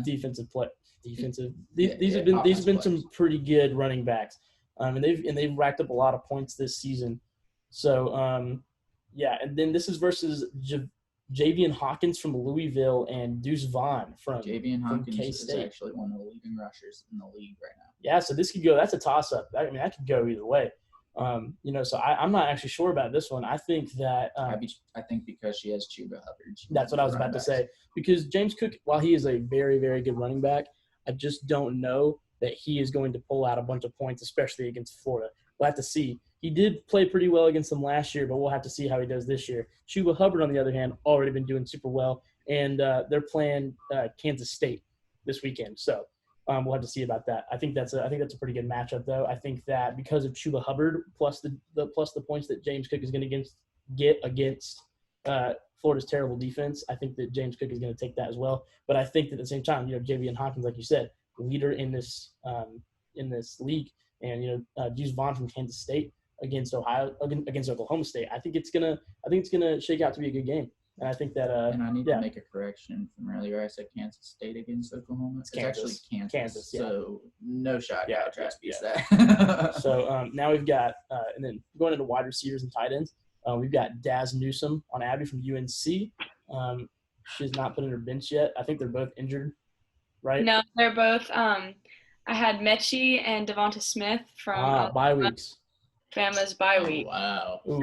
defensive play. Defensive. These have been some pretty good running backs, and they've racked up a lot of points this season. So and then this is versus Javian Hawkins from Louisville and Deuce Vaughn from Javian Hawkins K-State. is actually one of the leading rushers in the league right now. Yeah, so this could go. That's a toss-up. I mean, that could go either way. So I'm not actually sure about this one. I think that I think because she has Chuba Hubbard. That's what I was about to say. Because James Cook, while he is a very, very good running back, I just don't know that he is going to pull out a bunch of points, especially against Florida. We'll have to see. He did play pretty well against them last year, but we'll have to see how he does this year. Chuba Hubbard, on the other hand, already been doing super well, and they're playing Kansas State this weekend. So we'll have to see about that. I think that's a pretty good matchup, though. I think that because of Chuba Hubbard plus the points that James Cook is going to get against Florida's terrible defense, I think that James Cook is going to take that as well. But I think that at the same time, Javian Hawkins, like you said, leader in this league, and Deuce Vaughn from Kansas State against Oklahoma State. I think it's gonna shake out to be a good game. And I think that and I need to make a correction from earlier. I said Kansas State against Oklahoma. It's actually Kansas. Yeah. So no shot. Yeah, Trask beats that. So now we've got and then going into wide receivers and tight ends, we've got Daz Newsome on Abby from UNC. She's not put in her bench yet. I think they're both injured, right? No, they're both. I had Mechie and Devonta Smith from bye weeks. Bama's bye week. Wow. Ooh,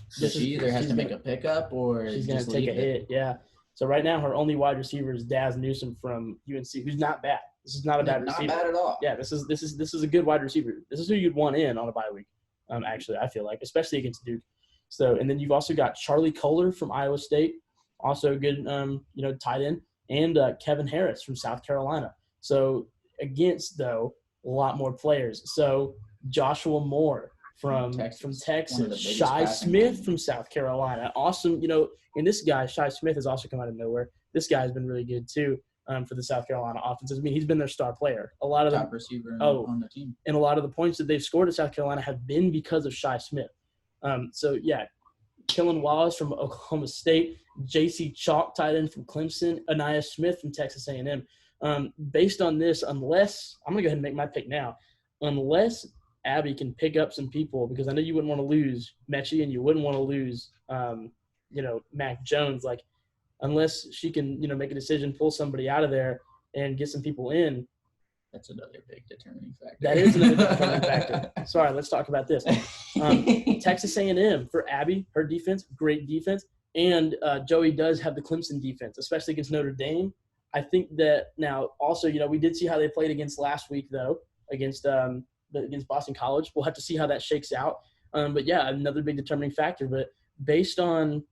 So she either has to make a pickup or she's going to take a hit. Yeah. So right now her only wide receiver is Daz Newsome from UNC, who's not bad. This is not a bad receiver. Not bad at all. Yeah, this is a good wide receiver. This is who you'd want in on a bye week. Actually, I feel like, especially against Duke. So, and then you've also got Charlie Kohler from Iowa State, also a good tight end, and Kevin Harris from South Carolina. So against, though, a lot more players. So Joshua Moore from Texas, Shi Smith from South Carolina. Awesome, and this guy, Shi Smith, has also come out of nowhere. This guy's been really good too for the South Carolina offense. I mean, he's been their star player. A lot of top receiver on the team. And a lot of the points that they've scored at South Carolina have been because of Shi Smith. Kellen Wallace from Oklahoma State, J.C. Chalk, tight end from Clemson, Anaya Smith from Texas A&M. Based on this, unless – I'm going to go ahead and make my pick now. Unless Abby can pick up some people, because I know you wouldn't want to lose Mechie and you wouldn't want to lose, Mac Jones. Like, unless she can, make a decision, pull somebody out of there and get some people in. That's another big determining factor. That is another determining factor. Sorry, let's talk about this. Texas A&M for Abby, her defense, great defense. And Joey does have the Clemson defense, especially against Notre Dame. I think that now also, we did see how they played against last week, though, against Boston College. We'll have to see how that shakes out. But, yeah, another big determining factor. But based on,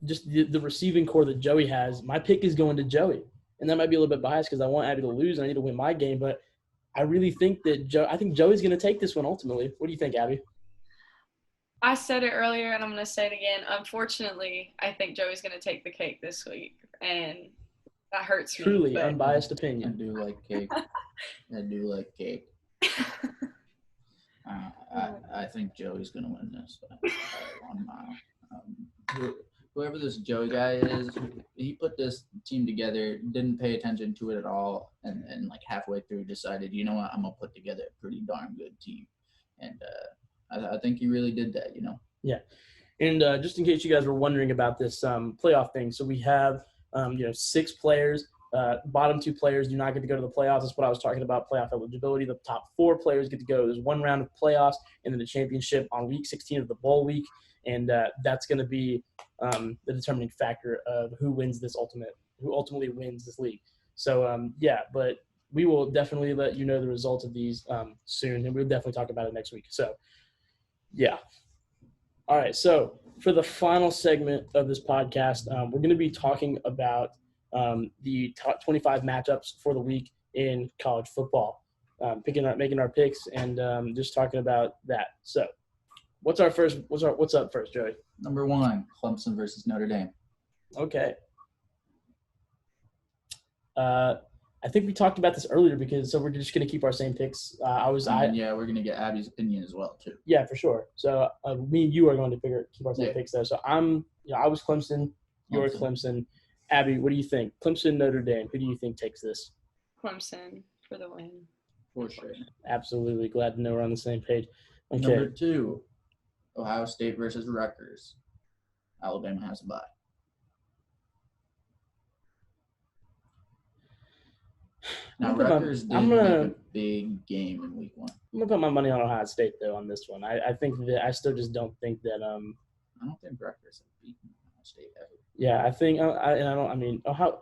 just the receiving core that Joey has, my pick is going to Joey. And that might be a little bit biased because I want Abby to lose and I need to win my game. But I really think that Joey's going to take this one ultimately. What do you think, Abby? I said it earlier and I'm going to say it again. Unfortunately, I think Joey's going to take the cake this week. And that hurts me. Truly unbiased opinion. I do like cake. I think Joey's going to win this by 1 mile. Whoever this Joey guy is, he put this team together, didn't pay attention to it at all, and like halfway through decided, you know what, I'm going to put together a pretty darn good team. And I think he really did that, Yeah. And just in case you guys were wondering about this playoff thing, so we have, 6 players. Bottom 2 players do not get to go to the playoffs. That's what I was talking about, playoff eligibility. The top 4 players get to go. There's 1 round of playoffs and then the championship on week 16 of the bowl week. And that's going to be the determining factor of who ultimately wins this league. So, but we will definitely let you know the results of these soon, and we'll definitely talk about it next week. So, yeah. All right, so for the final segment of this podcast, we're going to be talking about the top 25 matchups for the week in college football, making our picks and just talking about that. So, what's up first, Joey? Number 1, Clemson versus Notre Dame. Okay. I think we talked about this earlier so we're just going to keep our same picks. We're going to get Abby's opinion as well too. Yeah, for sure. So me and you are going to keep our same picks there. So I was Clemson, you're Clemson. Abby, what do you think? Clemson, Notre Dame. Who do you think takes this? Clemson for the win. For sure. Absolutely. Glad to know we're on the same page. Okay. Number 2, Ohio State versus Rutgers. Alabama has a bye. Now, Rutgers did make a big game in week 1. I'm going to put my money on Ohio State, though, on this one. I think that I still just don't think that I don't think Rutgers have beaten Ohio State ever. Yeah, I think Ohio,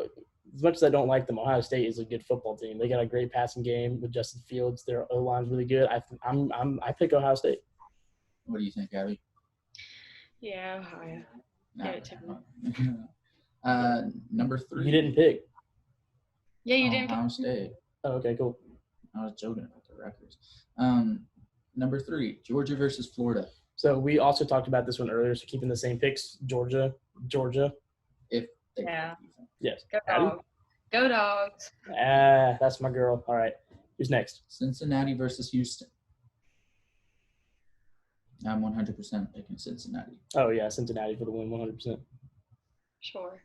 as much as I don't like them, Ohio State is a good football team. They got a great passing game with Justin Fields. Their O-line's really good. I pick Ohio State. What do you think, Abby? Yeah, Ohio. No. Give it to me. Number 3. You didn't pick. Yeah, you didn't. Ohio State. Oh, okay, cool. I was joking about the Rutgers. Number 3, Georgia versus Florida. So we also talked about this one earlier, so keeping the same picks. Georgia. If they Yes. Go Dogs. Go Dogs. That's my girl. All right. Who's next? Cincinnati versus Houston. I'm 100% picking Cincinnati. Oh, yeah, Cincinnati for the win, 100%. Sure.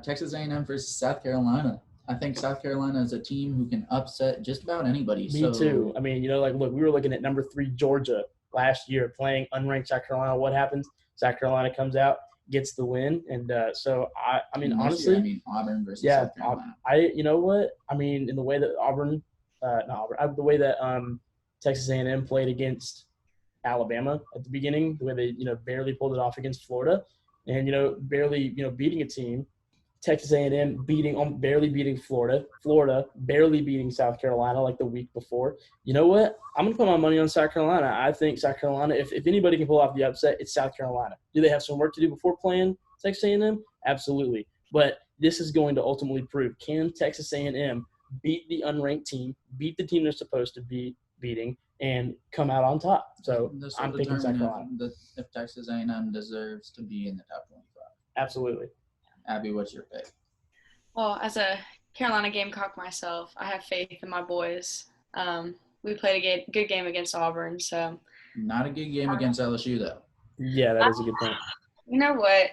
Texas A&M versus South Carolina. I think South Carolina is a team who can upset just about anybody. Me too. I mean, look, we were looking at number 3 Georgia last year playing unranked South Carolina. What happens? South Carolina comes out, gets the win, and so honestly, Auburn versus South Carolina. You know what? I mean, in the way that the way that Texas A&M played against Alabama at the beginning, the way they barely pulled it off against Florida, and barely beating a team Texas A&M barely beating Florida, barely beating South Carolina like the week before. You know what? I'm going to put my money on South Carolina. I think South Carolina, if anybody can pull off the upset, it's South Carolina. Do they have some work to do before playing Texas A&M? Absolutely. But this is going to ultimately prove, can Texas A&M beat the unranked team, beat the team they're supposed to be beating, and come out on top? So This I'm will picking South Carolina. determine if Texas A&M deserves to be in the top 25. Absolutely. Abby, what's your pick? Well, as a Carolina Gamecock myself, I have faith in my boys. We played a good game against Auburn, so. Not a good game against LSU, though. Yeah, that is a good point. You know what?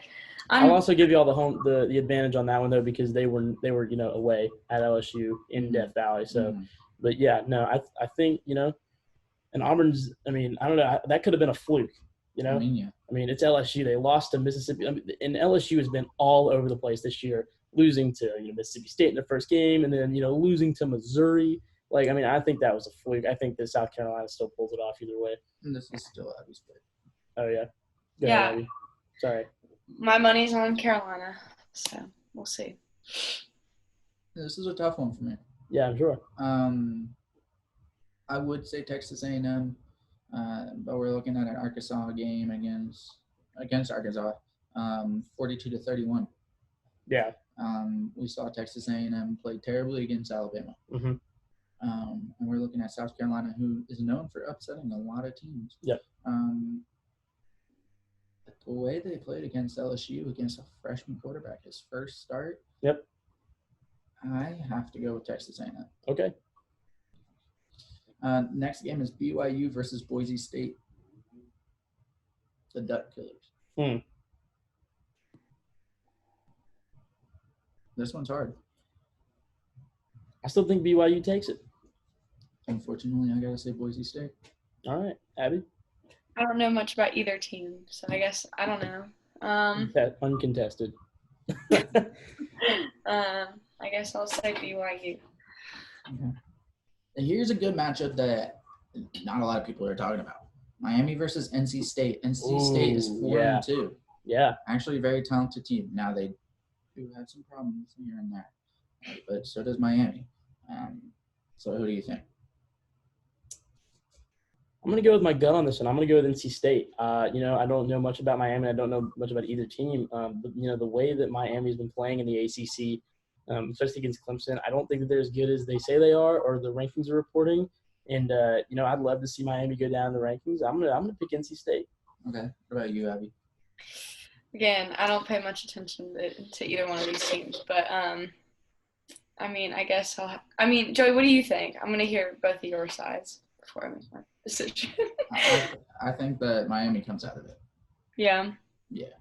I'll also give you all the advantage on that one though, because they were away at LSU in Death Valley. So, but yeah, no, I think and Auburn's. I mean, I don't know. That could have been a fluke. I mean, it's LSU. They lost to Mississippi, and LSU has been all over the place this year, losing to Mississippi State in their first game, and then losing to Missouri. I think that was a fluke. I think that South Carolina still pulls it off either way. And this is still Abby's pick. Oh yeah. Go Yeah. ahead, Abby. Sorry. My money's on Carolina, so we'll see. This is a tough one for me. Yeah, I'm sure. I would say Texas A&M, but we're looking at an Arkansas game against Arkansas, 42-31. Yeah. We saw Texas A&M play terribly against Alabama. Mm-hmm. And we're looking at South Carolina, who is known for upsetting a lot of teams. Yep. The way they played against LSU, against a freshman quarterback, his first start. Yep. I have to go with Texas A&M. Okay. Next game is BYU versus Boise State. The Duck Killers. This one's hard. I still think BYU takes it. Unfortunately, I gotta say Boise State. All right, Abby. I don't know much about either team, so I guess I don't know. Uncontested. I guess I'll say BYU. Okay. Here's a good matchup that not a lot of people are talking about. Miami versus NC State. NC State is 4-2. Yeah. Actually, a very talented team. Now they do have some problems here and there, but so does Miami. So who do you think? I'm going to go with my gut on this one. I'm going to go with NC State. I don't know much about Miami. I don't know much about either team. But, the way that Miami's been playing in the ACC, especially against Clemson, I don't think that they're as good as they say they are or the rankings are reporting. And, I'd love to see Miami go down in the rankings. I'm gonna pick NC State. Okay. What about you, Abby? Again, I don't pay much attention to either one of these teams. But, I guess Joey, what do you think? I'm going to hear both of your sides before I make my decision. I think that Miami comes out of it. Yeah. Yeah.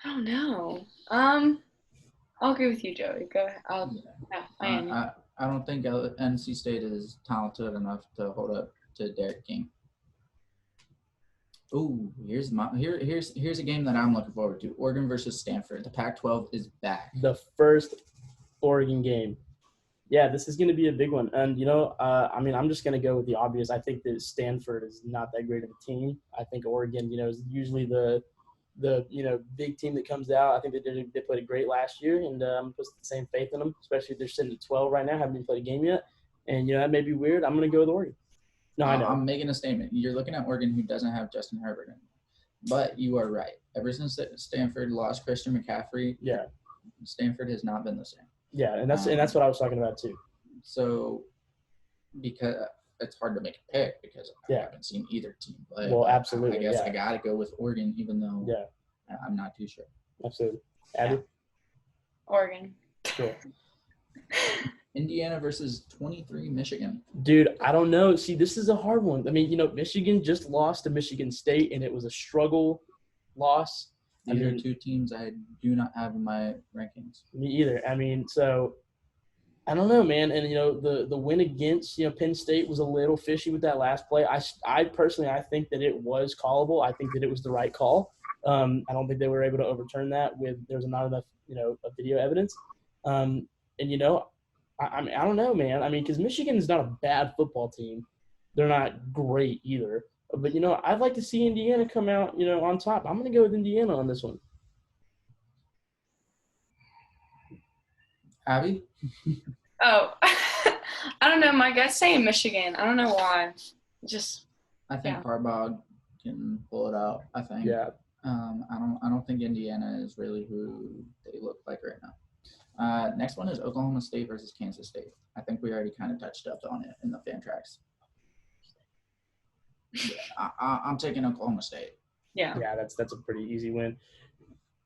I don't know. I'll agree with you, Joey. Go ahead. Miami. I don't think NC State is talented enough to hold up to Derek King. Ooh, here's a game that I'm looking forward to. Oregon versus Stanford. The Pac-12 is back. The first Oregon game. Yeah, this is going to be a big one. And, I'm just going to go with the obvious. I think that Stanford is not that great of a team. I think Oregon, is usually the big team that comes out. I think they played great last year, and I'm put the same faith in them, especially if they're sitting at 12 right now, haven't even played a game yet. And, that may be weird. I'm going to go with Oregon. No, I know. I'm making a statement. You're looking at Oregon, who doesn't have Justin Herbert anymore. But you are right. Ever since Stanford lost Christian McCaffrey, Stanford has not been the same. Yeah, and that's what I was talking about too. So, because it's hard to make a pick because I haven't seen either team play. Well, absolutely. I guess I got to go with Oregon, even though I'm not too sure. Absolutely. Abby? Oregon. Sure. Indiana versus 23 Michigan. Dude, I don't know. See, this is a hard one. Michigan just lost to Michigan State, and it was a struggle loss. These are two teams I do not have in my rankings. Me either. So I don't know, man. And the win against Penn State was a little fishy with that last play. I personally think that it was callable. I think that it was the right call. I don't think they were able to overturn that there was not enough of video evidence. I don't know, man. Because Michigan is not a bad football team. They're not great either. But, I'd like to see Indiana come out, on top. I'm going to go with Indiana on this one. Abby? Oh, I don't know. My gut's saying Michigan. I don't know why. Just I think Yeah. Harbaugh can pull it out. I think. Yeah. I don't think Indiana is really who they look like right now. Next one is Oklahoma State versus Kansas State. I think we already kind of touched up on it in the fan tracks. Yeah, I'm taking Oklahoma State. yeah. Yeah, that's a pretty easy win.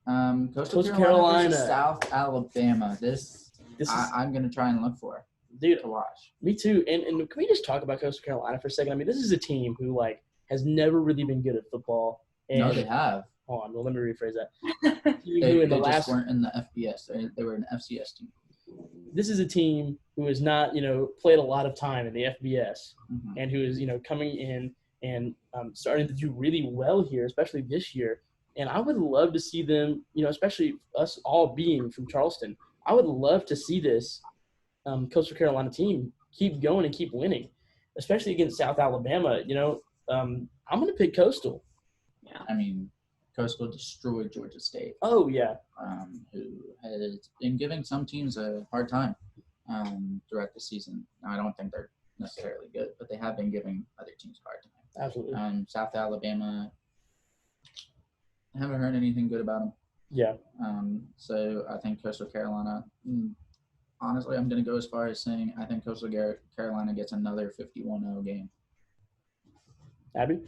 Coastal Coastal Carolina versus Carolina. South Alabama. This is, I'm gonna try and look for dude, to watch. me too. And can we just talk about Coastal Carolina for a second? I mean, this is a team who like has never really been good at football. And No, they have. hold on, well, let me rephrase that. They just weren't in the FBS. They were an FCS team. This is a team who has not, played a lot of time in the FBS Mhm. and who is, coming in and starting to do really well here, especially this year. And I would love to see them, especially us all being from Charleston. I would love to see this Coastal Carolina team keep going and keep winning, especially against South Alabama. I'm going to pick Coastal. I mean, Coastal destroyed Georgia State, Oh, yeah. who has been giving some teams a hard time throughout the season. I don't think they're necessarily good, but they have been giving other teams a hard time. Absolutely. South Alabama, I haven't heard anything good about them. Yeah. So I think Coastal Carolina, honestly, I'm going to go as far as saying I think Coastal Carolina gets another 51-0 game. Abby?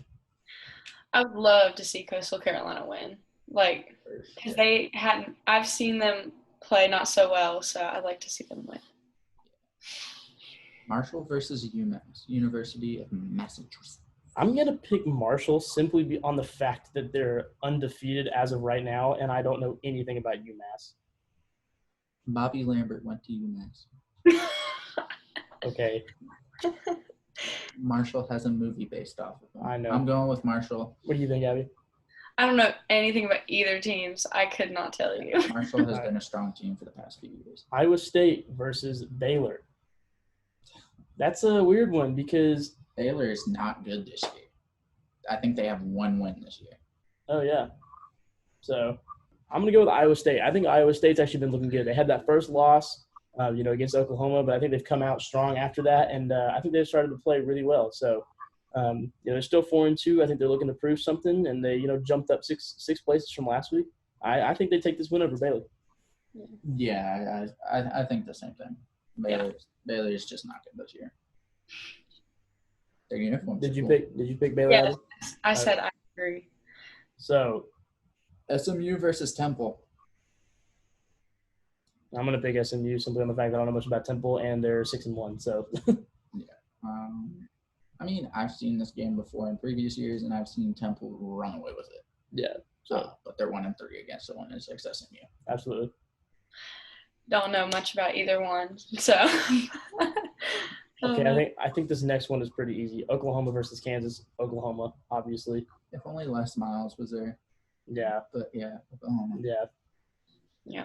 I would love to see Coastal Carolina win. Like, because they hadn't – I've seen them play not so well, so I'd like to see them win. Marshall versus UMass, University of Massachusetts. I'm going to pick Marshall simply on the fact that they're undefeated as of right now, and I don't know anything about UMass. Bobby Lambert went to UMass. Okay. Marshall has a movie based off of him. I know. I'm going with Marshall. What do you think, Abby? I don't know anything about either teams. I could not tell you. Marshall has been a strong team for the past few years. Iowa State versus Baylor. That's a weird one because Baylor is not good this year. I think they have one win this year. oh yeah. So I'm gonna go with Iowa State. I think Iowa State's actually been looking good. They had that first loss, against Oklahoma, but I think they've come out strong after that, and I think they've started to play really well. So, they're still 4-2. I think they're looking to prove something, and they jumped up six places from last week. I think they take this win over Baylor. Yeah, I think the same thing. Baylor is just not good this year. Their uniforms. Did you are cool. pick Baylor? Yes, Abby? I said I agree. So SMU versus Temple. I'm gonna pick SMU simply on the fact that I don't know much about Temple, and they're 6-1. So I mean, I've seen this game before in previous years, and I've seen Temple run away with it. yeah, But they're 1-3 against the one that's SMU. absolutely. Don't know much about either one. So Okay, I think this next one is pretty easy. Oklahoma versus Kansas. Oklahoma, obviously. If only Les Miles was there. Yeah, But yeah, Oklahoma. yeah.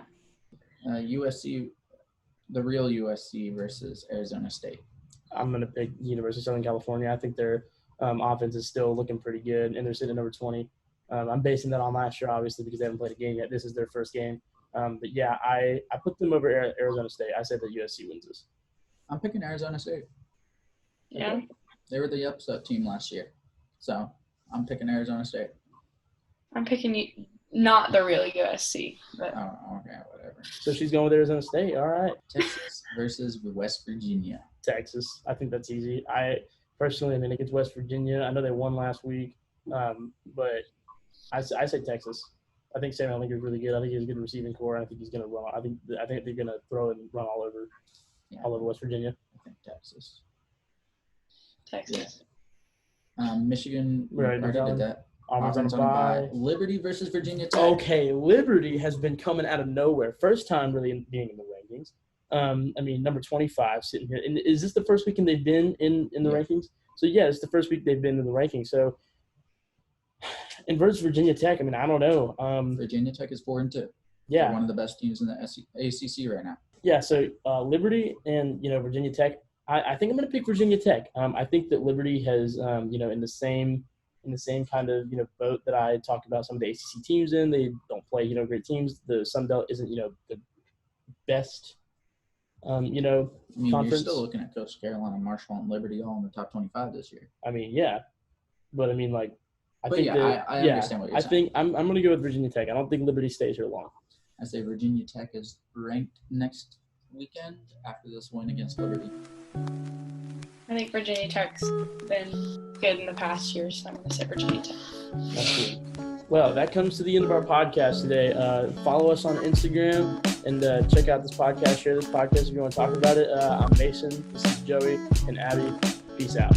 USC, the real USC versus Arizona State. I'm going to pick University of Southern California. I think their offense is still looking pretty good, and they're sitting at number 20. I'm basing that on last year, obviously, because they haven't played a game yet. This is their first game. But, yeah, I put them over Arizona State. I said that USC wins this. I'm picking Arizona State. yeah. They were the upset team last year. So I'm picking Arizona State. I'm picking you, not the real USC, but Oh, okay, whatever. So she's going with Arizona State. All right. Texas versus West Virginia. Texas. I think that's easy. I think it's West Virginia. I know they won last week, but I say Texas. I think Sam Ehlinger is really good. I think he has a good receiving core. I think he's going to run. I think they're going to throw and run all over West Virginia. I think Texas. Texas. Michigan, we Right, already did that. Auburn's on a bye. Liberty versus Virginia Tech. Okay, Liberty has been coming out of nowhere. First time really being in the rankings. Number 25 sitting here. And is this the first weekend they've been in the rankings? So, yeah, it's the first week they've been in the rankings. So, and versus Virginia Tech, I don't know. Virginia Tech is 4-2. Yeah. They're one of the best teams in the ACC right now. Yeah, so Liberty and, Virginia Tech, I think I'm going to pick Virginia Tech. I think that Liberty has, in the same kind of, boat that I talked about some of the ACC teams in. They don't play, great teams. The Sun Belt isn't, the best you know, I mean, conference. you're still looking at Coastal Carolina, Marshall, and Liberty all in the top 25 this year. I mean, yeah, but I mean, like, I But think yeah, that, I understand what you're I saying. think I'm going to go with Virginia Tech. I don't think Liberty stays here long. I say Virginia Tech is ranked next weekend after this win against Liberty. I think Virginia Tech's been good in the past year, so I'm going to say Virginia Tech. Absolutely. Well, that comes to the end of our podcast today. Follow us on Instagram and check out this podcast. Share this podcast if you want to talk about it. I'm Mason. This is Joey and Abby. Peace out.